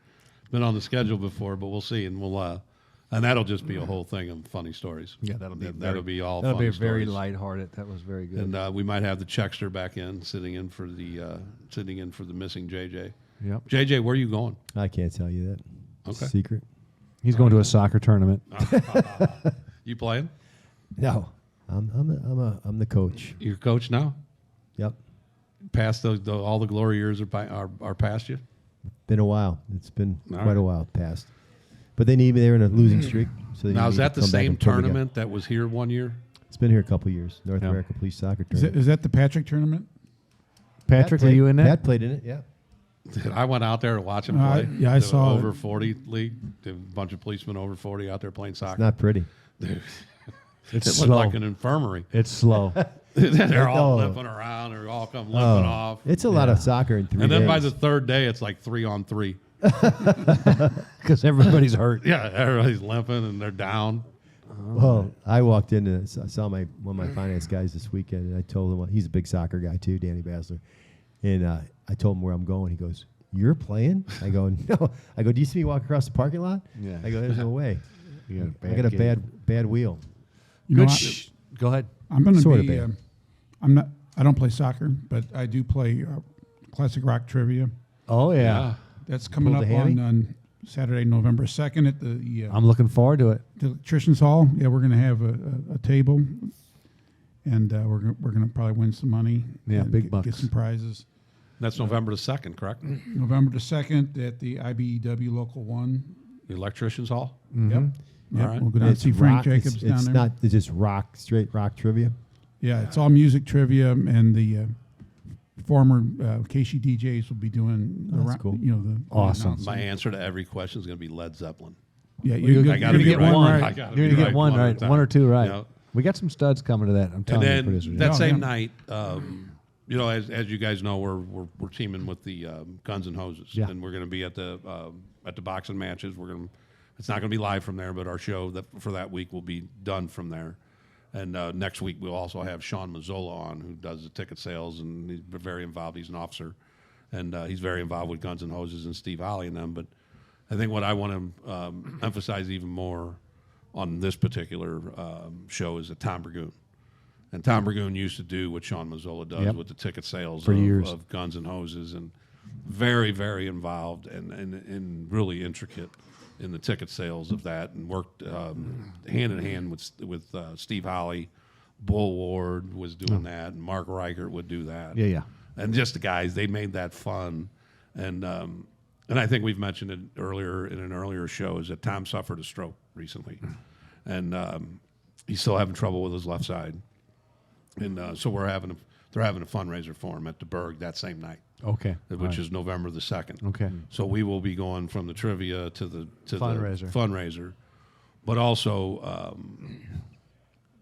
been on the schedule before, but we'll see, and and that'll just be a whole thing of funny stories. Yeah, that'll be all. That'll funny be very stories. lighthearted. That was very good. And we might have the Checkster back in, sitting in for the missing JJ. Yep. JJ, where are you going? I can't tell you that. Okay. Secret. He's going to a soccer tournament. You playing? No, I'm the coach. You're coach now. Yep. Past all the glory years are past you. Been a while. It's been All quite right. a while past. But they need me. They're in a losing streak. So they Now need is me that to the come back same and put 'em together. tournament that was here one year? It's been here a couple years. North Yeah. American Police Soccer Is Tournament. that the Patrick tournament? Patrick, are played- you in that? Pat played in it. Yeah. I went out there to watch him I- play. yeah, I The saw it. over 40 league. A bunch of policemen over 40 out there playing soccer. Not pretty. Dude, It's it looked slow. like an infirmary. It's slow. They're all Oh. limping around. They're all come limping Oh, off. it's a lot of soccer in 3 And then days. by the third day, it's like 3-on-3. Because everybody's hurt. Yeah, everybody's limping and they're down. Well, I walked in and saw one of my finance guys this weekend, and I told him he's a big soccer guy too, Danny Basler, and I told him where I'm going. He goes, "You're playing?" I go, "No." I go, "Do you see me walk across the parking lot?" Yeah. I go, "There's no way. You got a I got a gig. bad wheel." You know, Go ahead. I'm going to Sort of be. bad. I don't play soccer, but I do play classic rock trivia. Oh yeah. That's coming Pull up the hammy? on Saturday, November 2nd at the I'm looking forward to it. Electricians Hall. Yeah, we're going to have a table, and we're going to probably win some money. Yeah, and big get bucks. some prizes. That's November the 2nd, correct? November the 2nd at the IBEW Local 1. The Electricians Hall? Mm-hmm. Yep. Yep. right. We'll go down and see Frank rock, Jacobs down it's there. not it's just rock, straight rock trivia. Yeah, it's all music trivia, and the former KC DJs will be doing That's the, cool. the Awesome. announcing. My answer to every question is going to be Led Zeppelin. Yeah, You I gotta you're be gonna get right. one I right. gotta You're be gonna get right one one at a right, time. one or two right. Yeah. We got some studs coming to that. I'm And telling you, then producers. that Yeah. same Yeah. night, as you guys know, we're teaming with the Guns and Hoses, Yeah. and we're going to be at the boxing matches. It's not going to be live from there, but our show for that week will be done from there. And next week we'll also have Sean Mazzola on, who does the ticket sales, and he's very involved. He's an officer, and he's very involved with Guns and Hoses and Steve Holly and them. But I think what I want to emphasize even more on this particular show is that Tom Burgoon. And Tom Burgoon used to do what Sean Mazzola does Yep. with the ticket sales For years. of Guns and Hoses, and very, very involved and really intricate in the ticket sales of that, and worked hand in hand with Steve Holly. Bull Ward was doing that, and Mark Reichert would do that. Yeah. And just the guys, they made that fun. And I think we've mentioned it earlier in an earlier show, is that Tom suffered a stroke recently. And he's still having trouble with his left side. And so they're having a fundraiser for him at the Berg that same night, Okay. which is November the 2nd. Okay. So we will be going from the trivia to the Fundraiser. the fundraiser, but also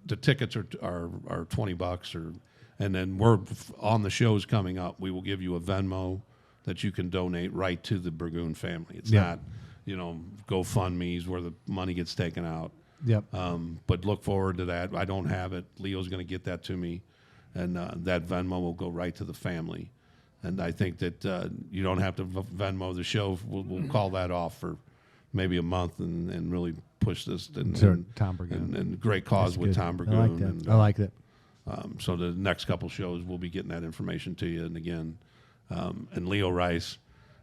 the tickets are $20, and then we're on the shows coming up. We will give you a Venmo that you can donate right to the Burgoon family. It's Yeah. not GoFundMe's where the money gets taken out. Yep. But look forward to that. I don't have it. Leo's going to get that to me, and that Venmo will go right to the family. And I think that you don't have to Venmo the show. We'll call that off for maybe a month and really push this. Sure, Tom Burgoon. And great cause with good. Tom I Burgoon. like that. And, I like that. so the next couple shows, we'll be getting that information to you. And again, and Leo Rice,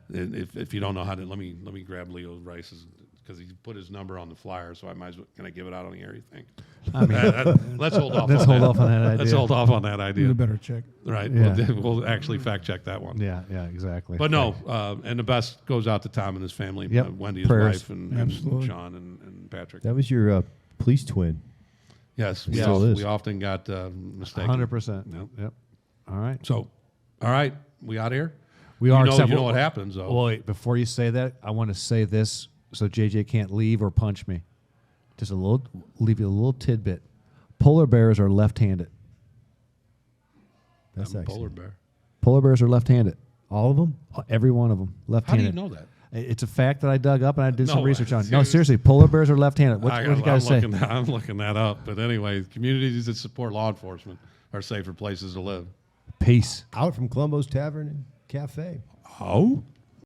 if you don't know how to, let me grab Leo Rice's, because he put his number on the flyer, so I might as well. Can I give it out on the air, you think? I mean, Let's hold off. Let's on hold that. off on that idea. Let's hold off on that Do a idea. better check. Right. Yeah. We'll actually fact check that one. yeah, exactly. But no, and the best goes out to Tom and his family, Yep. Wendy, his Prayers. wife, and Absolutely. Sean and Patrick. That was your police twin. Yes, Still is. we often got mistaken. 100%. Yep. Yep. All right. So, all right, we out here? We are. You except know what happens, though. Well, wait, before you say that, I want to say this so JJ can't leave or punch me. Just leave you a little tidbit. Polar bears are left-handed. That's I'm a actually polar bear. Polar bears are left-handed. all of them. Every one of them How left-handed. do you know that? It's a fact that I dug up and I did some No, research on. No, seriously. seriously, polar bears are left-handed. What do you guys say? I'm looking that up. But anyway, communities that support law enforcement are safer places to live. Peace. Out from Columbo's Tavern and Cafe. Oh?